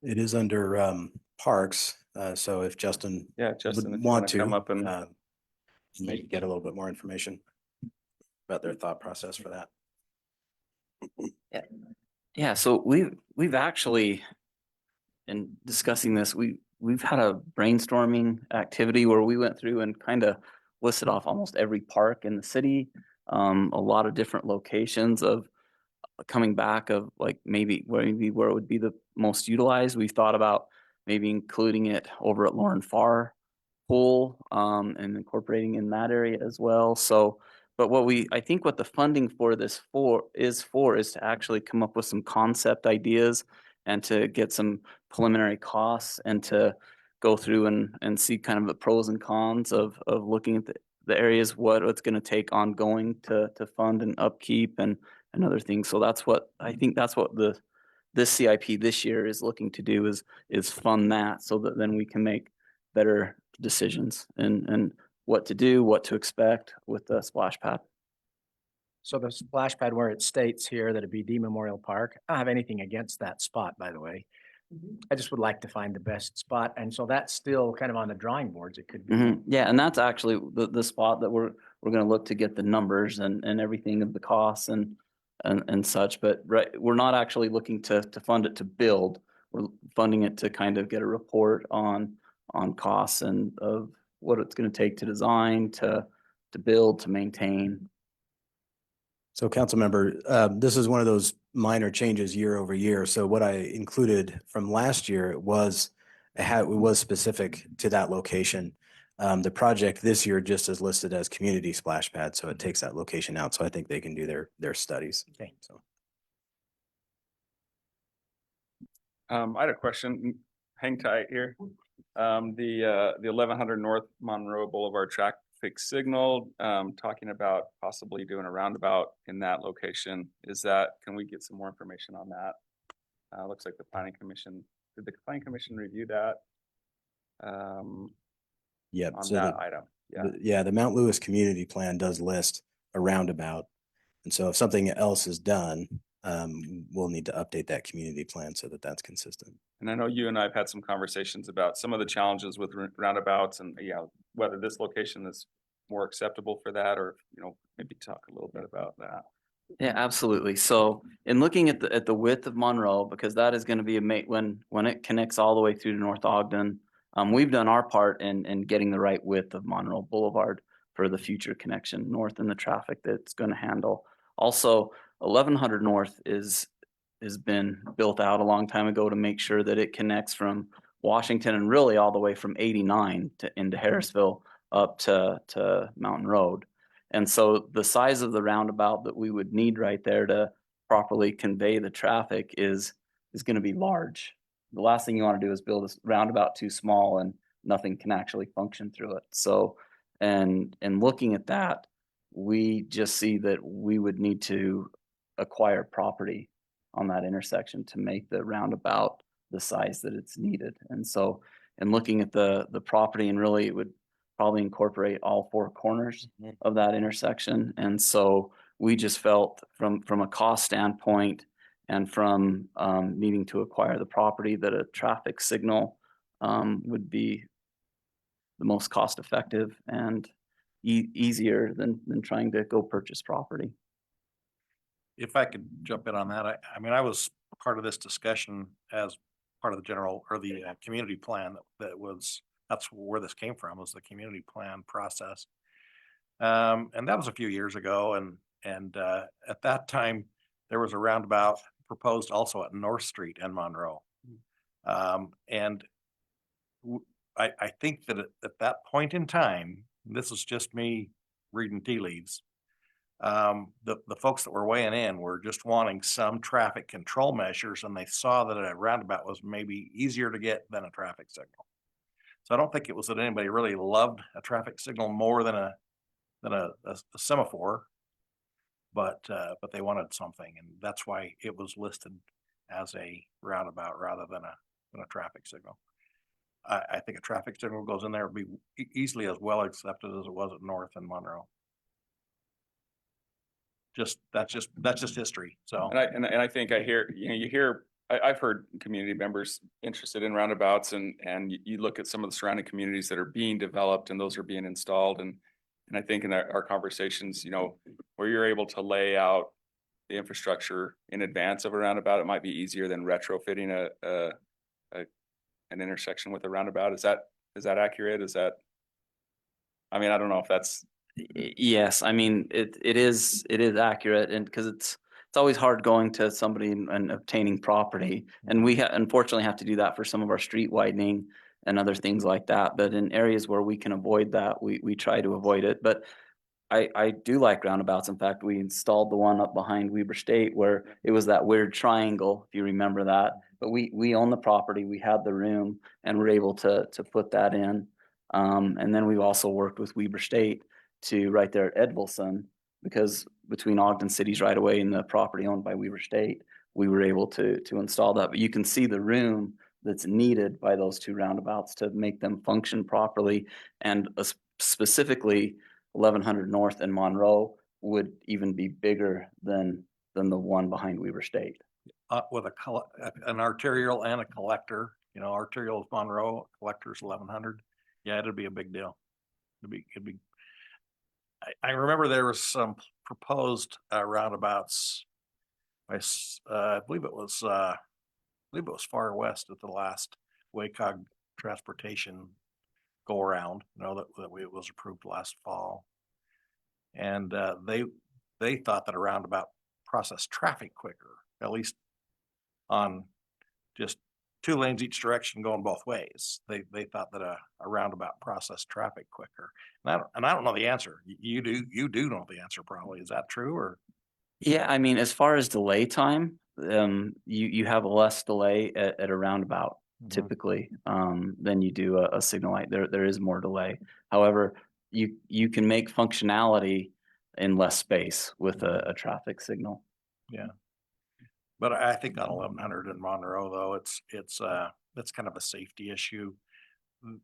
on it. It is under parks, so if Justin Yeah, Justin, would if you want want to come to, up and maybe get a little bit more information about their thought process for that. Yeah, so we've actually, in discussing this, we've had a brainstorming activity where we went through and kind of listed off almost every park in the city, a lot of different locations of coming back of like maybe where it would be the most utilized. We've thought about maybe including it over at Lauren Farr Pool, and incorporating in that area as well. So, but I think what the funding for this is to actually come up with some concept ideas and to get some preliminary costs and to go through and see kind of the pros and cons of looking at the areas, what it's going to take ongoing to fund and upkeep and other things. So that's what I think that's what this CIP this year is looking to do is fund that so that then we can make better decisions and what to do, what to expect with the splash pad. So the splash pad where it states here that it'd be Memorial Park, I don't have anything against that spot, by the way. I just would like to find the best spot. And so that's still kind of on the drawing boards. It could be. Yeah, and that's actually the spot that we're going to look to get the numbers and everything of the costs and such. But we're not actually looking to fund it to build. We're funding it to kind of get a report on costs and of what it's going to take to design, to build, to maintain. So council member, this is one of those minor changes year over year. So what I included from last year, it was specific to that location. The project this year just is listed as community splash pad, so it takes that location out. So I think they can do their studies. Okay. So I had a question. Hang tight here. The 1100 North Monroe Boulevard traffic signal, talking about possibly doing a roundabout in that location. Can we get some more information on that? Looks like the planning commission, did the planning commission review that? Yep. On So that item. Yeah. the Mount Lewis community plan does list a roundabout. And so if something else is done, we'll need to update that community plan so that that's consistent. And I know you and I have had some conversations about some of the challenges with roundabouts and whether this location is more acceptable for that, or maybe talk a little bit about that. Yeah, absolutely. So in looking at the width of Monroe, because that is going to be when it connects all the way through to North Ogden, we've done our part in getting the right width of Monroe Boulevard for the future connection north and the traffic that's going to handle. Also, 1100 North has been built out a long time ago to make sure that it connects from Washington and really all the way from 89 into Harrisville up to Mountain Road. And so the size of the roundabout that we would need right there to properly convey the traffic is going to be large. The last thing you want to do is build a roundabout too small and nothing can actually function through it. So, and looking at that, we just see that we would need to acquire property on that intersection to make the roundabout the size that it's needed. And so, and looking at the property, and really it would probably incorporate all four corners of that intersection. And so we just felt from a cost standpoint and from needing to acquire the property that a traffic signal would be the most cost effective and easier than trying to go purchase property. If I could jump in on that, I mean, I was part of this discussion as part of the general or the community plan that's where this came from, was the community plan process. And that was a few years ago. And at that time, there was a roundabout proposed also at North Street in Monroe. And I think that at that point in time, this is just me reading tea leaves, the folks that were weighing in were just wanting some traffic control measures, and they saw that a roundabout was maybe easier to get than a traffic signal. So I don't think it was that anybody really loved a traffic signal more than a semaphore, but they wanted something, and that's why it was listed as a roundabout rather than a traffic signal. I think a traffic signal goes in there, would be easily as well accepted as it was at North and Monroe. that's just history, so. And I think I hear, you hear, I've heard community members interested in roundabouts and you look at some of the surrounding communities that are being developed and those are being installed. And I think in our conversations, where you're able to lay out the infrastructure in advance of a roundabout, it might be easier than retrofitting an intersection with a roundabout. Is that accurate? I mean, I don't know if that's. Yes, I mean, it is accurate, and because it's always hard going to somebody and obtaining property. And we unfortunately have to do that for some of our street widening and other things like that. But in areas where we can avoid that, we try to avoid it. But I do like roundabouts. In fact, we installed the one up behind Weber State where it was that weird triangle, if you remember that. But we own the property, we had the room, and we're able to put that in. And then we've also worked with Weber State to right there at Edvilson, because between Ogden City's right away and the property owned by Weber State, we were able to install that. But you can see the room that's needed by those two roundabouts to make them function properly. And specifically 1100 North and Monroe would even be bigger than the one behind Weber State. With an arterial and a collector, arterial is Monroe, collector is 1100. Yeah, it'd be a big deal. It'd be. I remember there was some proposed roundabouts. I believe it was far west at the last WACOG transportation go around. That it was approved last fall, and they thought that a roundabout processed traffic quicker, at least on just 2 lanes each direction going both ways. They thought that a roundabout processed traffic quicker. And I don't know the answer. You do know the answer probably. Is that true or? Yeah, I mean, as far as delay time, you have less delay at a roundabout typically than you do a signal light. There is more delay. However, you can make functionality in less space with a traffic signal. Yeah. But I think on 1100 in Monroe, though, it's kind of a safety issue.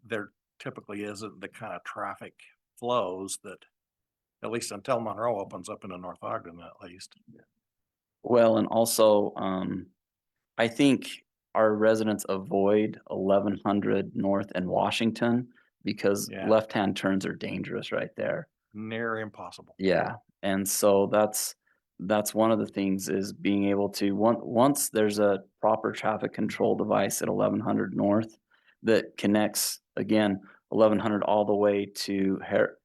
There typically isn't the kind of traffic flows that, at least until Monroe opens up into North Ogden, at least. Well, and also, I think our residents avoid 1100 North and Washington because left-hand turns are dangerous right there. Near impossible. Yeah, and so that's one of the things is being able to once there's a proper traffic control device at 1100 North that connects again 1100 all the way to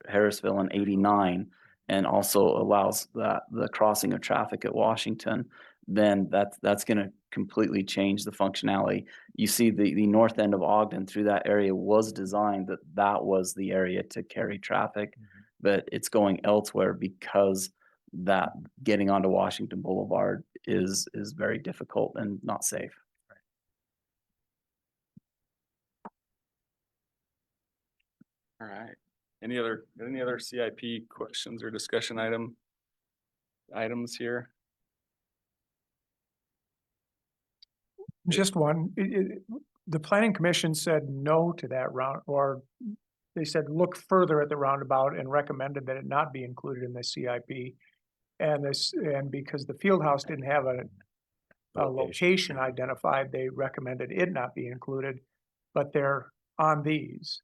Harrisville and 89 and also allows the crossing of traffic at Washington, then that's going to completely change the functionality. You see the north end of Ogden through that area was designed that was the area to carry traffic, but it's going elsewhere because that getting onto Washington Boulevard is very difficult and not safe. All right. Any other CIP questions or discussion items here? Just one, the planning commission said no to that round, or they said, look further at the roundabout and recommended that it not be included in the CIP. And because the field house didn't have a location identified, they recommended it not be included, but they're on these.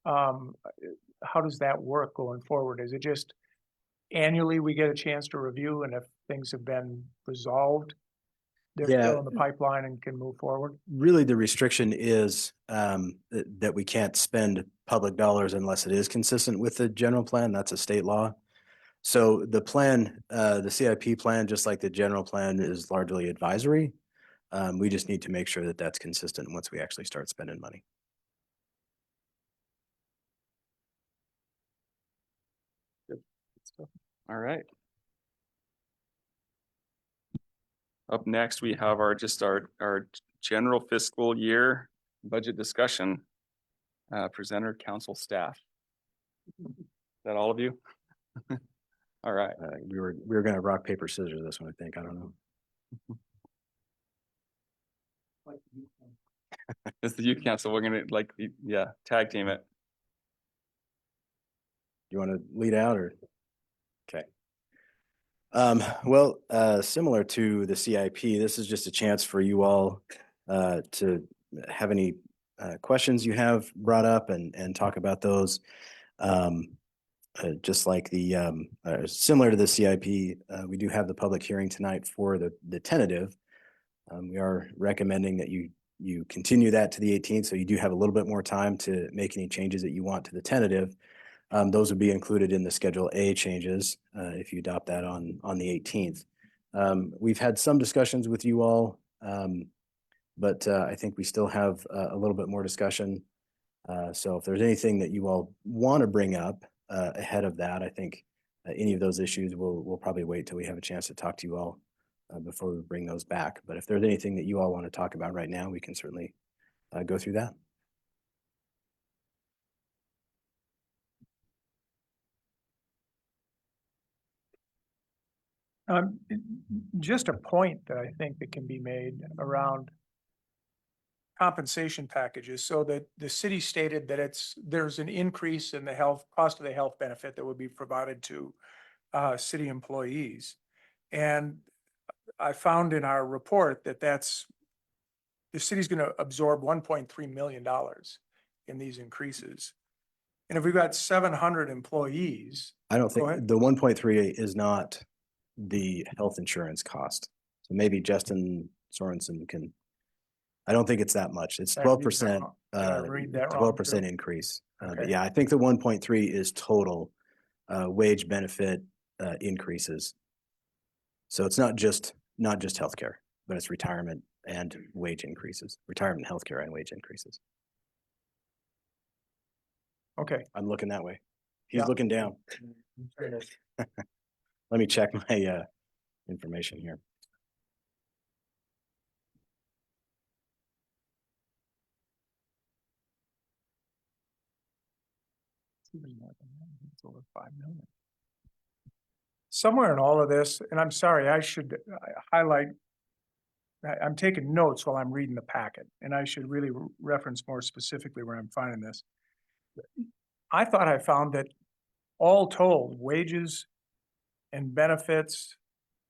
How does that work going forward? Is it just annually we get a chance to review, and if things have been resolved, they're still in the pipeline and can move forward? Really, the restriction is that we can't spend public dollars unless it is consistent with the general plan. That's a state law. So the plan, the CIP plan, just like the general plan, is largely advisory. We just need to make sure that that's consistent once we actually start spending money. Good stuff. All right. Up next, we have our general fiscal year budget discussion. Presenter, council staff. Is that all of you? All right. We were going to rock, paper, scissors this one, I think. I don't know. It's the youth council. We're going to tag team it. You want to lead out or? Okay. Well, similar to the CIP, this is just a chance for you all to have any questions you have brought up and talk about those. Just like similar to the CIP, we do have the public hearing tonight for the tentative. We are recommending that you continue that to the 18th, so you do have a little bit more time to make any changes that you want to the tentative. Those would be included in the Schedule A changes if you adopt that on the 18th. We've had some discussions with you all, but I think we still have a little bit more discussion. So if there's anything that you all want to bring up ahead of that, I think any of those issues we'll probably wait till we have a chance to talk to you all before we bring those back. But if there's anything that you all want to talk about right now, we can certainly go through that. Just a point that I think that can be made around compensation packages, so that the city stated that there's an increase in the cost of the health benefit that would be provided to city employees. And I found in our report that the city's going to absorb $1.3 million in these increases. And if we've got 700 employees. I don't Go think ahead. the 1.3 is not the health insurance cost. So maybe Justin Sorensen can, I don't think it's that much. It's 12%, read that wrong, 12% too? increase. But Okay. yeah, I think the 1.3 is total wage benefit increases. So it's not just healthcare, but it's retirement and wage increases, retirement, healthcare and wage increases. Okay. I'm looking that way. He's Yeah. looking down. Let me check my information here. It's over 5 million. Somewhere in all of this, and I'm sorry, I should highlight, I'm taking notes while I'm reading the packet, and I should really reference more specifically where I'm finding this. I thought I found that all told, wages and benefits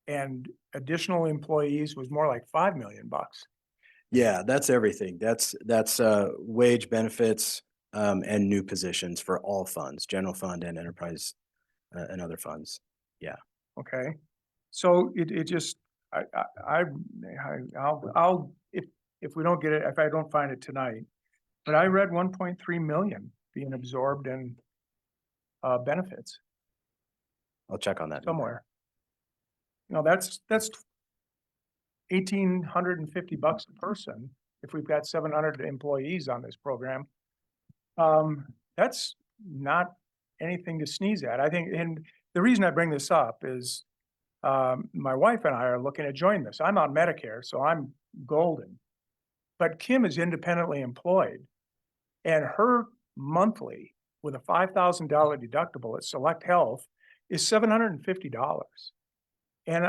and additional employees was more like 5 million bucks. Yeah, that's everything. That's wage benefits and new positions for all funds, general fund and enterprise and other funds. Yeah. Okay, so it just, I'll, if we don't get it, if I don't find it tonight, but I read 1.3 million being absorbed in benefits I'll check on that. somewhere. You know, that's $1,850 a person if we've got 700 employees on this program. That's not anything to sneeze at. I think, and the reason I bring this up is my wife and I are looking at joining this. I'm on Medicare, so I'm golden. But Kim is independently employed, and her monthly with a $5,000 deductible at Select Health is $750. And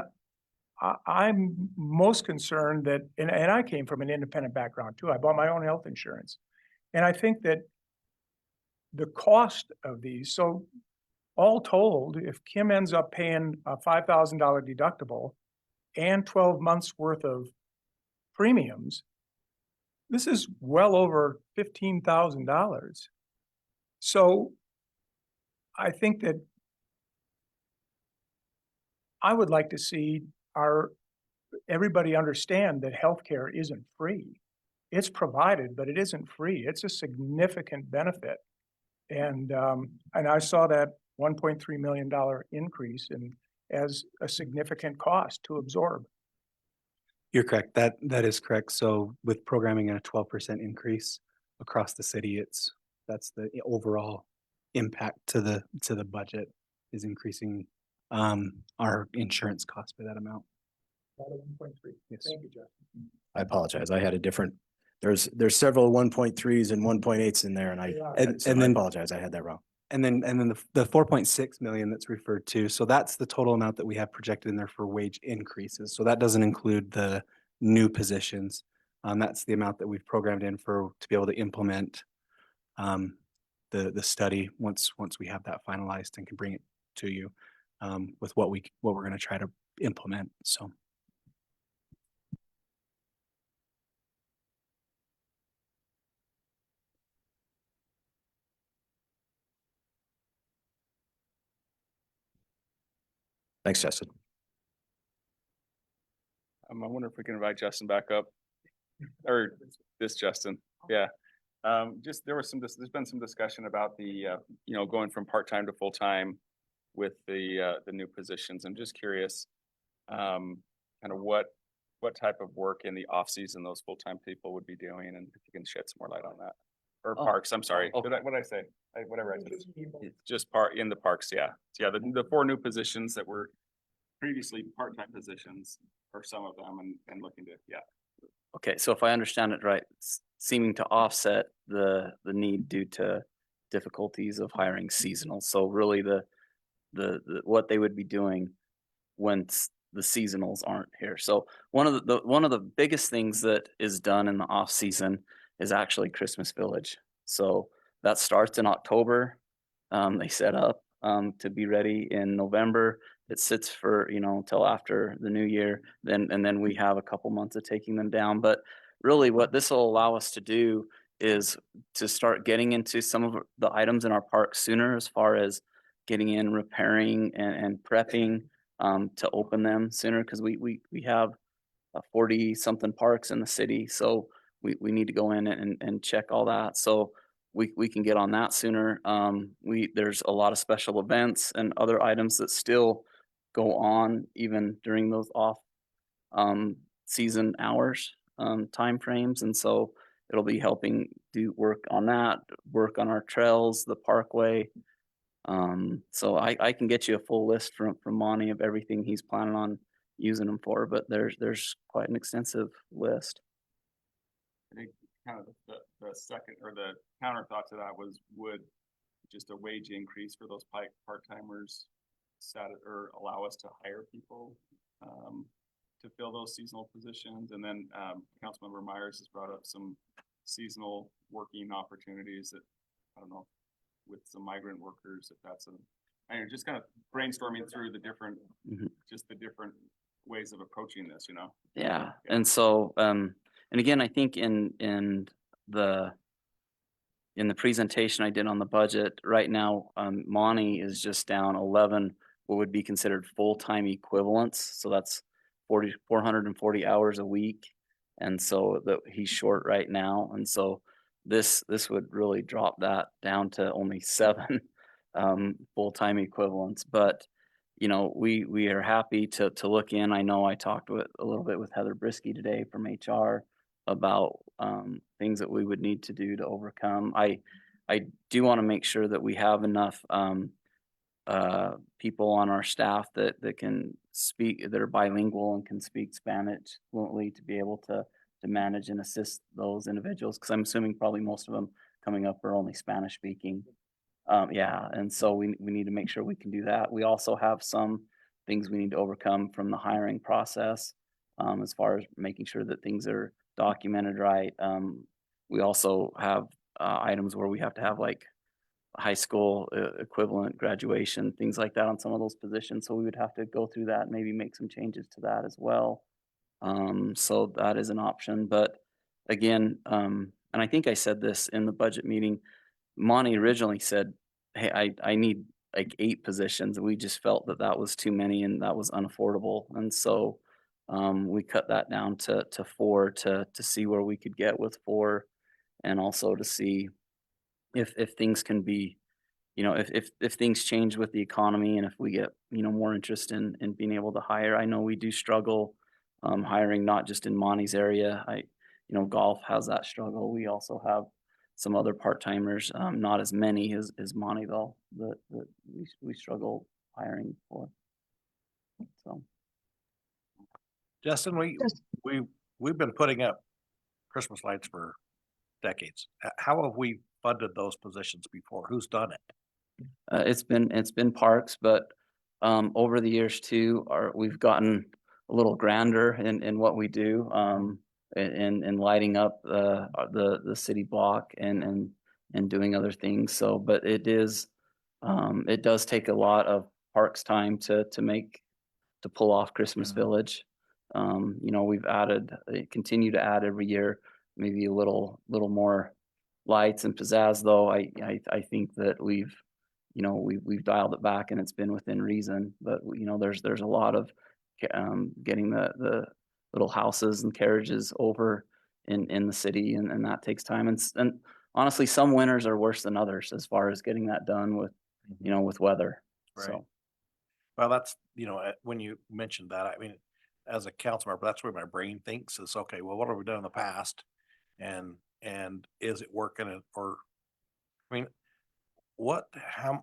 I'm most concerned that, and I came from an independent background too. I bought my own health insurance. And I think that the cost of these, so all told, if Kim ends up paying a $5,000 deductible and 12 months worth of premiums, this is well over $15,000. So I think that I would like to see everybody understand that healthcare isn't free. It's provided, but it isn't free. It's a significant benefit. And I saw that $1.3 million increase as a significant cost to absorb. You're correct. That is correct. So with programming and a 12% increase across the city, that's the overall impact to the budget is increasing our insurance cost by that amount. About 1.3. Yes. Thank you, Justin. I apologize. I had a different, there's several 1.3s and 1.8s in there, and I apologize. I had that wrong. And then the 4.6 million that's referred to, so that's the total amount that we have projected in there for wage increases. So that doesn't include the new positions. That's the amount that we've programmed in to be able to implement the study once we have that finalized and can bring it to you. with what we're going to try to implement. So. Thanks, Justin. I wonder if we can invite Justin back up, or this Justin, yeah. Just, there's been some discussion about the, going from part-time to full-time with the new positions. I'm just curious, kind of what type of work in the off-season those full-time people would be doing, and if you can shed some more light on that. Or parks, I'm sorry, oh. what did I say? Whatever I said, it's just in the parks, yeah. Yeah, the 4 new positions that were previously part-time positions, or some of them, and looking to, yeah. Okay, so if I understand it right, it's seeming to offset the need due to difficulties of hiring seasonal. So really the what they would be doing once the seasonals aren't here. So one of the biggest things that is done in the off season is actually Christmas Village. So that starts in October. They set up to be ready in November. It sits for, until after the new year. Then we have a couple months of taking them down. But really what this will allow us to do is to start getting into some of the items in our park sooner, as far as getting in, repairing and prepping to open them sooner, because we have 40 something parks in the city. So we need to go in and check all that. So we can get on that sooner. There's a lot of special events and other items that still go on even during those off season hours, time frames. And so it'll be helping do work on that, work on our trails, the parkway. So I can get you a full list from Monty of everything he's planning on using them for, but there's quite an extensive list. I think kind of the second, or the counter thought to that was, would just a wage increase for those part-timers or allow us to hire people to fill those seasonal positions? And then Councilmember Myers has brought up some seasonal working opportunities that, I don't know, with some migrant workers, if that's just kind of brainstorming through the different, just the different ways of approaching this, Yeah. And so, and again, I think in the presentation I did on the budget right now, Monty is just down 11, what would be considered full-time equivalents. So that's 440 hours a week. And so that he's short right now. And so this would really drop that down to only 7 full-time equivalents. But we are happy to look in. I know I talked a little bit with Heather Brisky today from HR about things that we would need to do to overcome. I do want to make sure that we have enough people on our staff that can speak, that are bilingual and can speak Spanish fluently, to be able to manage and assist those individuals, because I'm assuming probably most of them coming up are only Spanish speaking. Yeah, and so we need to make sure we can do that. We also have some things we need to overcome from the hiring process, as far as making sure that things are documented right. We also have items where we have to have like high school equivalent graduation, things like that on some of those positions. So we would have to go through that and maybe make some changes to that as well. So that is an option. But again, and I think I said this in the budget meeting, Monty originally said, hey, I need like 8 positions. We just felt that was too many and that was unaffordable. And so we cut that down to 4 to see where we could get with 4, and also to see if things can be, if things change with the economy, and if we get, more interest in being able to hire. I know we do struggle hiring, not just in Monty's area. Golf has that struggle. We also have some other part-timers, not as many as Monty though, that we struggle hiring for. So, Justin, we've been putting up Christmas lights for decades. How have we funded those positions before? Who's done it? it's been parks, but over the years too, we've gotten a little grander in what we do, in lighting up the city block and doing other things. So, but it does take a lot of parks time to pull off Christmas Mhm. Village. You know, we've added, continue to add every year, maybe a little more lights and pizzazz, though. I think that we've dialed it back and it's been within reason, but you know, there's a lot of getting the little houses and carriages over in the city, and that takes time. And honestly, some winters are worse than others as far as getting that done with, you know, with weather. Right. So, Well, that's, when you mentioned that, I mean, as a council member, that's where my brain thinks is, okay, well, what have we done in the past? And is it working or, I mean,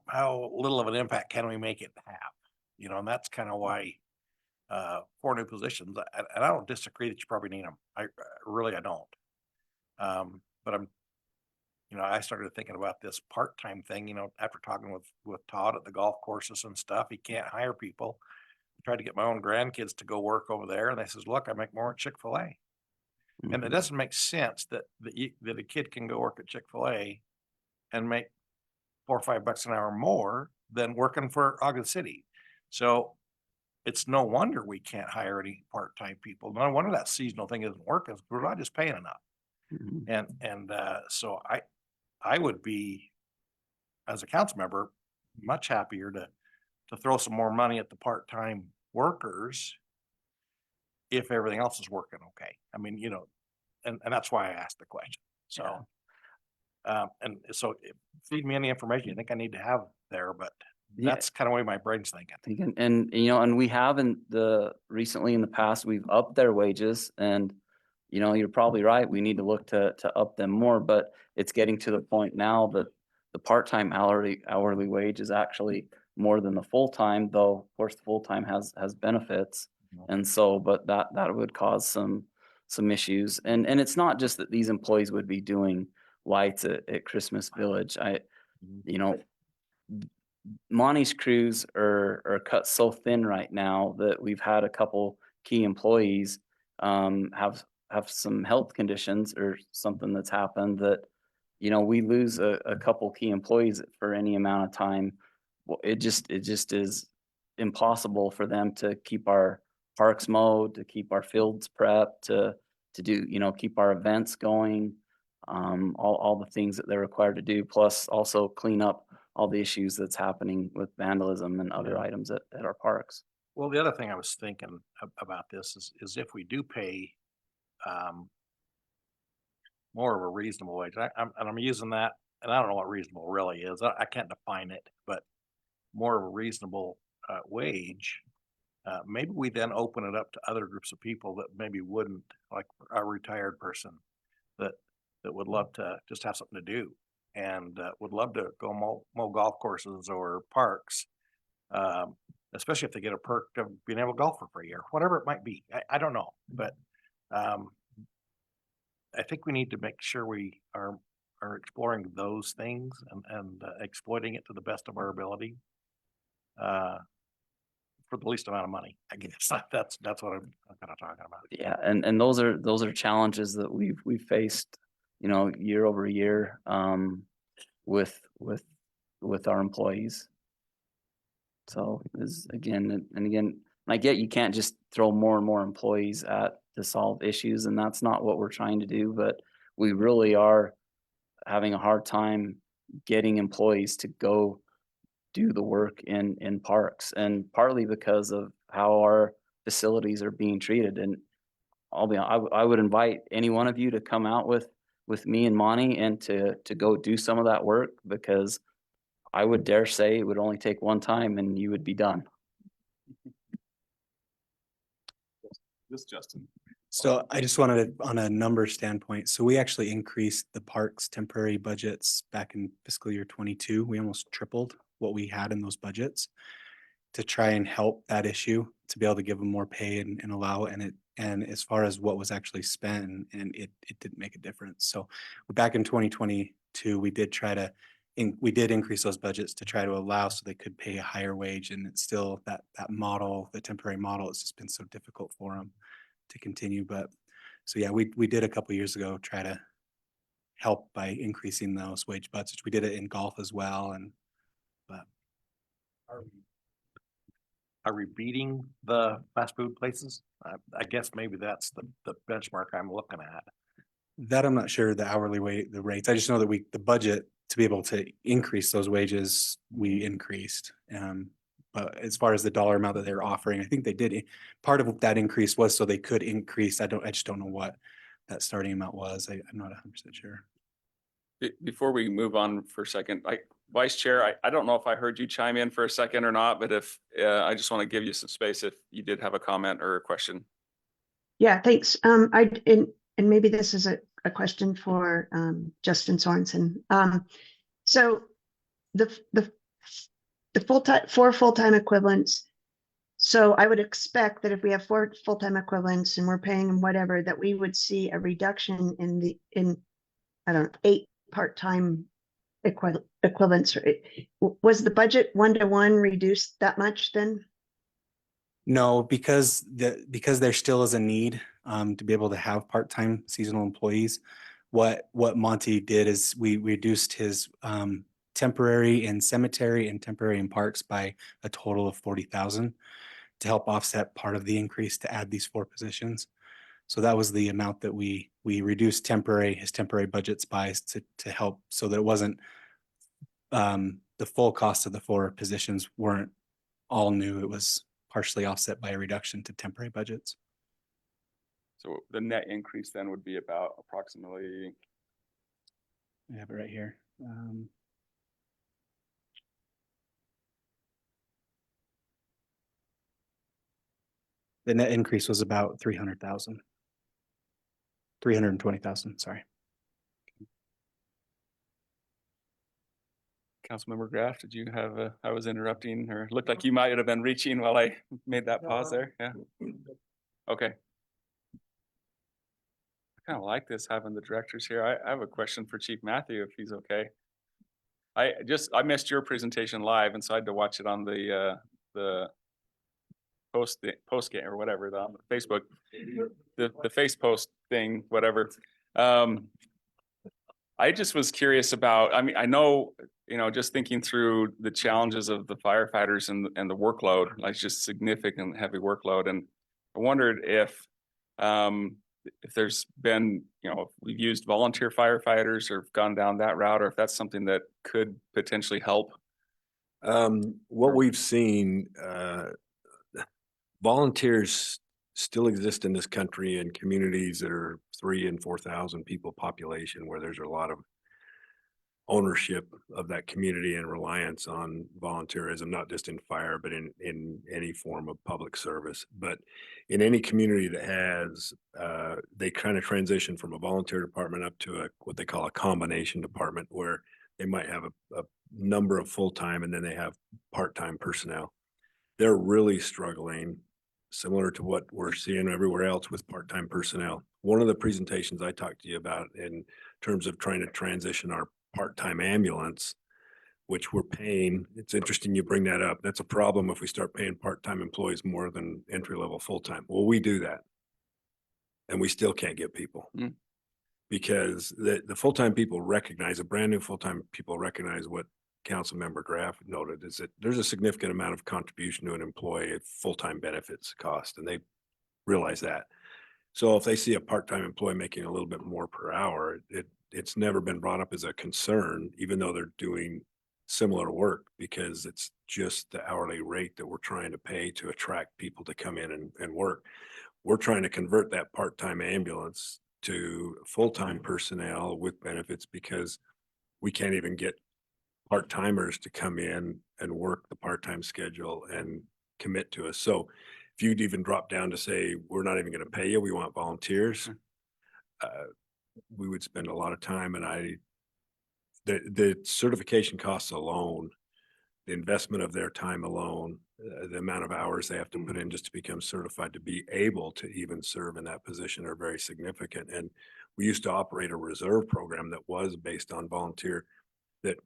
how little of an impact can we make it have? And that's kind of why, 4 new positions, and I don't disagree that you probably need them. I really, I don't. But I started thinking about this part-time thing, after talking with Todd at the golf courses and stuff. He can't hire people. I tried to get my own grandkids to go work over there, and they says, look, I make more at Chick-fil-A. And it mhm. doesn't make sense that a kid can go work at Chick-fil-A and make $4 or $5 an hour more than working for Ogden City. So it's no wonder we can't hire any part-time people. No wonder that seasonal thing isn't working. We're not just paying enough. Mhm. And so I would be, as a council member, much happier to throw some more money at the part-time workers if everything else is working okay. I mean, and that's why I asked the question. So, and so feed me any information you think I need to have there, but Yeah. that's kind of the way my brain's thinking. Thinking, and and we have recently in the past, we've upped their wages, and you're probably right. We need to look to up them more, but it's getting to the point now that the part-time hourly wage is actually more than the full-time, though of course the full-time has benefits. And so, but that would cause some issues. And it's not just that these employees would be doing lights at Christmas Village. Monty's crews are cut so thin right now that we've had a couple key employees have some health conditions or something that's happened that we lose a couple key employees for any amount of time. Well, it just is impossible for them to keep our parks mowed, to keep our fields prepped, to do keep our events going, all the things that they're required to do, plus also clean up all the issues that's happening with vandalism and other items at our parks. Well, the other thing I was thinking about this is if we do pay more of a reasonable wage, and I'm using that, and I don't know what reasonable really is. I can't define it, but more of a reasonable wage. Maybe we then open it up to other groups of people that maybe wouldn't, like a retired person that would love to just have something to do and would love to go mow golf courses or parks, especially if they get a perk of being able to golf for free or whatever it might be. I don't know, but I think we need to make sure we are exploring those things and exploiting it to the best of our ability. For the least amount of money, I guess that's what I'm kind of talking about. Yeah, and those are challenges that we've faced, year over year, with our employees. So is again and again, I get you can't just throw more and more employees to solve issues, and that's not what we're trying to do, but we really are having a hard time getting employees to go do the work in parks, and partly because of how our facilities are being treated. And I would invite any one of you to come out with me and Monty and to go do some of that work, because I would dare say it would only take one time and you would be done. This Justin. So I just wanted to, on a number standpoint, so we actually increased the parks temporary budgets back in fiscal year 22. We almost tripled what we had in those budgets to try and help that issue, to be able to give them more pay and allow, and as far as what was actually spent, and it didn't make a difference. So back in 2022, we did try to we did increase those budgets to try to allow so they could pay a higher wage, and it's still that model, the temporary model, it's just been so difficult for them to continue. But so yeah, we did a couple years ago try to help by increasing those wage budgets. We did it in golf as well, and but are we beating the fast food places? I guess maybe that's the benchmark I'm looking at. That I'm not sure the hourly the rates. I just know that the budget to be able to increase those wages, we increased. But as far as the dollar amount that they're offering, I think they did. Part of that increase was so they could increase. I just don't know what that starting amount was. I'm not 100% sure. Before we move on for a second, Vice Chair, I don't know if I heard you chime in for a second or not, but if I just want to give you some space if you did have a comment or a question. Yeah, thanks. And maybe this is a question for Justin Sorensen. So the full-time, 4 full-time equivalents. So I would expect that if we have 4 full-time equivalents and we're paying them whatever, that we would see a reduction in I don't know, 8 part-time equivalents. Was the budget 1-to-1 reduced that much then? No, because there still is a need to be able to have part-time seasonal employees. What Monty did is we reduced his temporary in cemetery and temporary in parks by a total of 40,000 to help offset part of the increase to add these 4 positions. So that was the amount that we reduced his temporary budgets by to help so that it wasn't the full cost of the 4 positions weren't all new. It was partially offset by a reduction to temporary budgets. So the net increase then would be about approximately. I have it right here. The net increase was about 300,000. 320,000, sorry. Councilmember Graff, did you have I was interrupting or looked like you might have been reaching while I made that pause there? Yeah. Okay. I kind of like this having the directors here. I have a question for Chief Matthew if he's okay. I missed your presentation live and so I had to watch it on the post game or whatever, the Facebook, the face post thing, whatever. I just was curious about, I mean, I know, just thinking through the challenges of the firefighters and the workload, like just significant heavy workload. And I wondered if there's been, we've used volunteer firefighters or gone down that route, or if that's something that could potentially help. What we've seen, volunteers still exist in this country in communities that are 3,000 and 4,000 people population, where there's a lot of ownership of that community and reliance on volunteerism, not just in fire, but in any form of public service. But in any community that has, they kind of transition from a volunteer department up to what they call a combination department, where they might have a number of full-time and then they have part-time personnel. They're really struggling, similar to what we're seeing everywhere else with part-time personnel. One of the presentations I talked to you about in terms of trying to transition our part-time ambulance, which we're paying, it's interesting you bring that up. That's a problem if we start paying part-time employees more than entry-level full-time. Well, we do that and we still can't get people because the full-time people recognize, the brand new full-time people recognize what Councilmember Graff noted, is that there's a significant amount of contribution to an employee at full-time benefits cost, and they realize that. So if they see a part-time employee making a little bit more per hour, it's never been brought up as a concern, even though they're doing similar work, because it's just the hourly rate that we're trying to pay to attract people to come in and work. We're trying to convert that part-time ambulance to full-time personnel with benefits because we can't even get part-timers to come in and work the part-time schedule and commit to us. So if you'd even drop down to say, we're not even going to pay you, we want volunteers, we would spend a lot of time. And the certification costs alone, the investment of their time alone, the amount of hours they have to put in just to become certified to be able to even serve in that position are very significant. And we used to operate a reserve program that was based on volunteer, that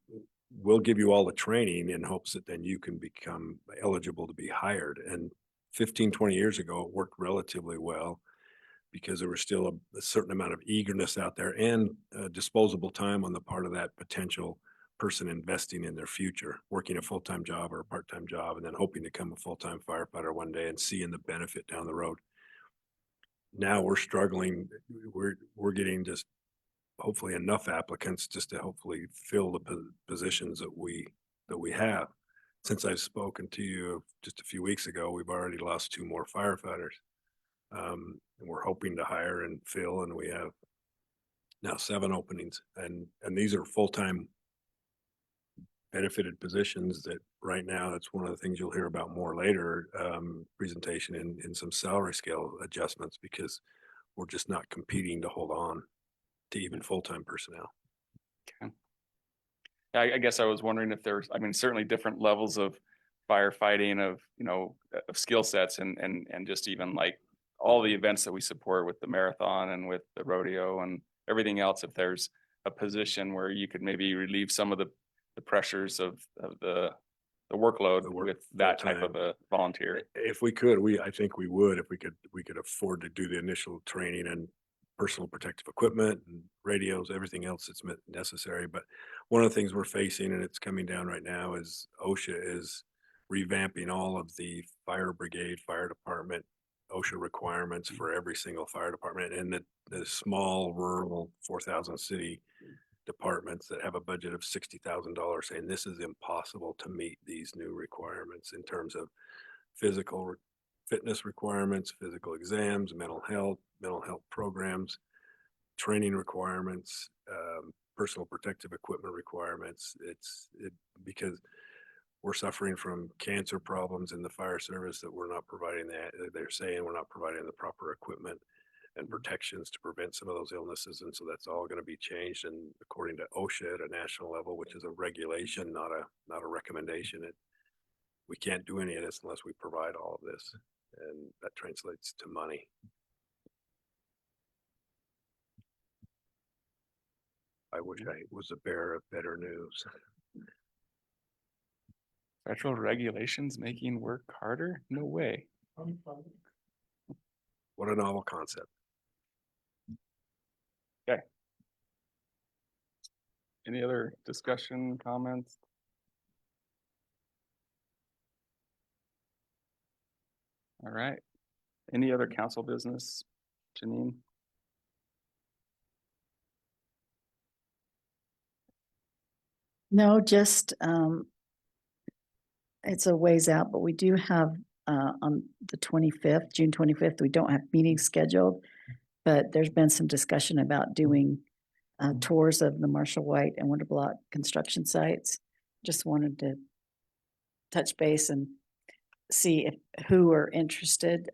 we'll give you all the training in hopes that then you can become eligible to be hired. And 15, 20 years ago, it worked relatively well because there was still a certain amount of eagerness out there and disposable time on the part of that potential person investing in their future, working a full-time job or a part-time job, and then hoping to become a full-time firefighter one day and seeing the benefit down the road. Now we're struggling. We're getting just hopefully enough applicants just to hopefully fill the positions that we have. Since I've spoken to you just a few weeks ago, we've already lost 2 more firefighters. And we're hoping to hire and fill, and we have now 7 openings, and these are full-time benefited positions that right now, that's one of the things you'll hear about more later, presentation in some salary scale adjustments, because we're just not competing to hold on to even full-time personnel. Okay. I guess I was wondering if there's, I mean, certainly different levels of firefighting of, of skill sets and just even like all the events that we support with the marathon and with the rodeo and everything else, if there's a position where you could maybe relieve some of the pressures of the workload with that type of a volunteer. If we could, I think we would, if we could afford to do the initial training and personal protective equipment and radios, everything else that's necessary. But one of the things we're facing, and it's coming down right now, is OSHA is revamping all of the fire brigade, fire department, OSHA requirements for every single fire department, and the small rural 4,000 city departments that have a budget of $60,000 saying this is impossible to meet these new requirements in terms of physical fitness requirements, physical exams, mental health programs, training requirements, personal protective equipment requirements. Because we're suffering from cancer problems in the fire service that we're not providing that. They're saying we're not providing the proper equipment and protections to prevent some of those illnesses. And so that's all going to be changed. And according to OSHA at a national level, which is a regulation, not a recommendation, we can't do any of this unless we provide all of this. And that translates to money. I wish I was a bearer of better news. Federal regulations making work harder? No way. What a novel concept. Okay. Any other discussion, comments? All right. Any other council business, Janine? No, just, it's a ways out, but we do have, on the 25th, June 25th, we don't have meetings scheduled, but there's been some discussion about doing tours of the Marshall White and Winterblock construction sites. Just wanted to touch base and see who are interested.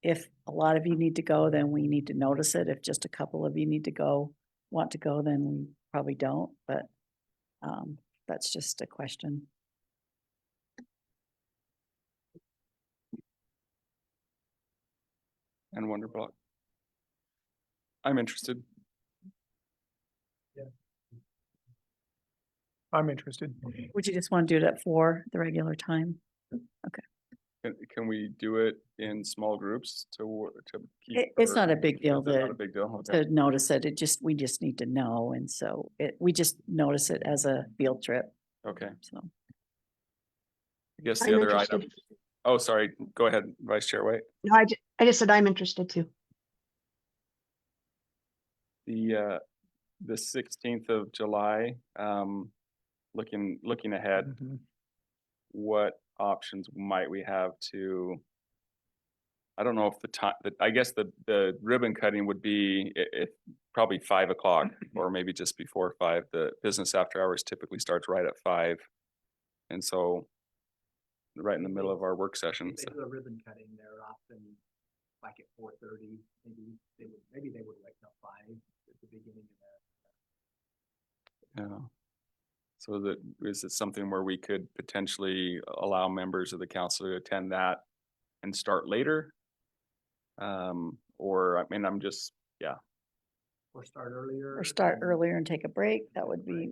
If a lot of you need to go, then we need to notice it. If just a couple of you want to go, then we probably don't, but that's just a question. And Wonderblock. I'm interested. I'm interested. Would you just want to do it at 4, the regular time? Can we do it in small groups to keep? It's not a big deal Not a big deal. Okay. to notice it. We just need to know. And so we just notice it as a field trip. Okay. So I guess I'm the other interested. item. Oh, sorry. Go ahead, Vice Chair White. No, I just said I'm interested too. The 16th of July, looking ahead, Mm-hmm. what options might we have to, I don't know if the time, I guess the ribbon cutting would be probably 5 o'clock or maybe just before 5. The business after hours typically starts right at 5. And so right in the middle of our work session. They do a ribbon cutting, they're often like at 4:30, maybe they would wait till 5 at the beginning of that. Yeah. So is it something where we could potentially allow members of the council to attend that and start later? Or, I mean, I'm just, yeah. Or start earlier. or start earlier and take a break. That would be,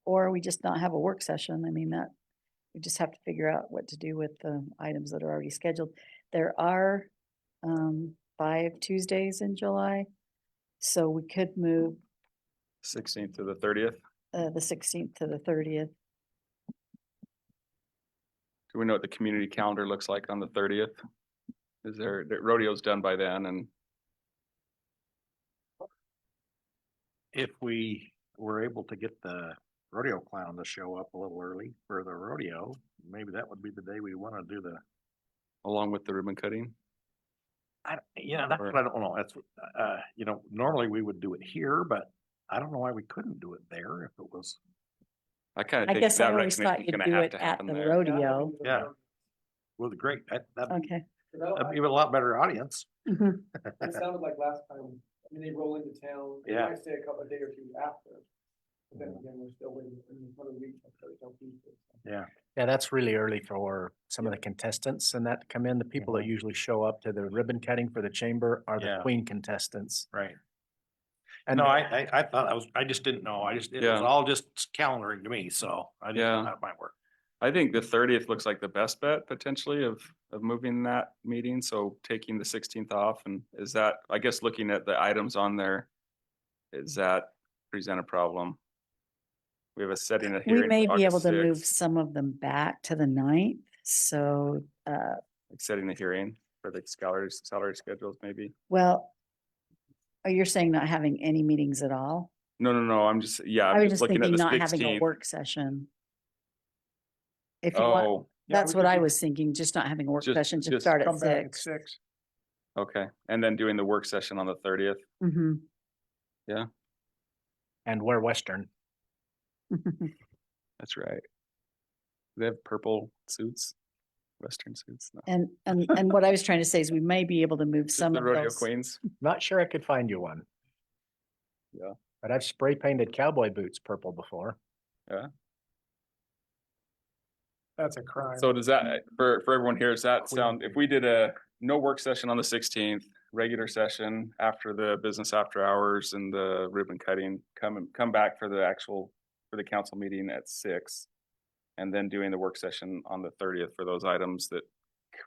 or we just not have a work session. I mean, that we just have to figure out what to do with the items that are already scheduled. There are 5 Tuesdays in July, so we could move 16th to the 30th. the 16th to the 30th. Do we know what the community calendar looks like on the 30th? Is there, the rodeo's done by then and If we were able to get the rodeo clown to show up a little early for the rodeo, maybe that would be the day we want to do the, along with the ribbon cutting? that's what I don't know. That's, normally we would do it here, but I don't know why we couldn't do it there if it was, I kind of I think guess I that always thought recognition's you'd gonna do have it to at happen the there. rodeo. yeah. Was great. That'd Okay. be a lot better audience. Mhm. It sounded like last time, I mean, they roll into town, they Yeah. might stay a couple of days or two after. But then again, we're still waiting for the week. Yeah. Yeah, that's really early for some of the contestants and that come in. The people that usually show up to the ribbon cutting for the chamber are the Yeah. queen contestants. Right. And No, I thought I just didn't know. it was Yeah. all just calendaring to me, so I didn't know Yeah. how it might work. I think the 30th looks like the best bet potentially of moving that meeting, so taking the 16th off. And is that, I guess, looking at the items on there, is that present a problem? We have a setting a We hearing. may for be able August to move 6th, some of them back to the 9th. So, like setting a hearing for the salary schedules, maybe. well, oh, you're saying not having any meetings at all? No, I'm just, yeah, I I'm was just just looking at thinking the not having a 16th. work session. If you want, Oh, that's what I was thinking, just not having a work Just- session, just just start at Come back at 6. 6. okay. And then doing the work session on the 30th. Mm-hmm. and we're Western. That's right. They have purple suits, Western suits. No. And what I was trying to say is we may be able to move Just some the of rodeo those. queens. Not sure I could find you one. Yeah. But I've spray painted cowboy boots purple before. That's a crime. So does that, for everyone here, does that sound, if we did a no work session on the 16th, regular session after the business after hours and the ribbon cutting, come back for the council meeting at 6, and then doing the work session on the 30th for those items that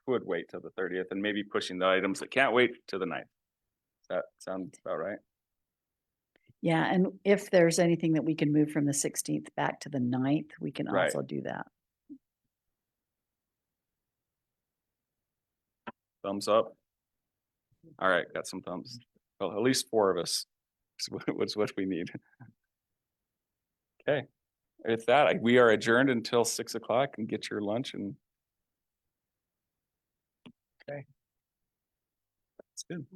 could wait till the 30th, and maybe pushing the items that can't wait to the 9th. Does that sound about right? Yeah, and if there's anything that we can move from the 16th back to the 9th, we can Right. also do that. Thumbs up. All right, got some thumbs. Well, at least 4 of us. What's what we need. Okay. With that, we are adjourned until 6 o'clock, and get your lunch and. Okay. That's good.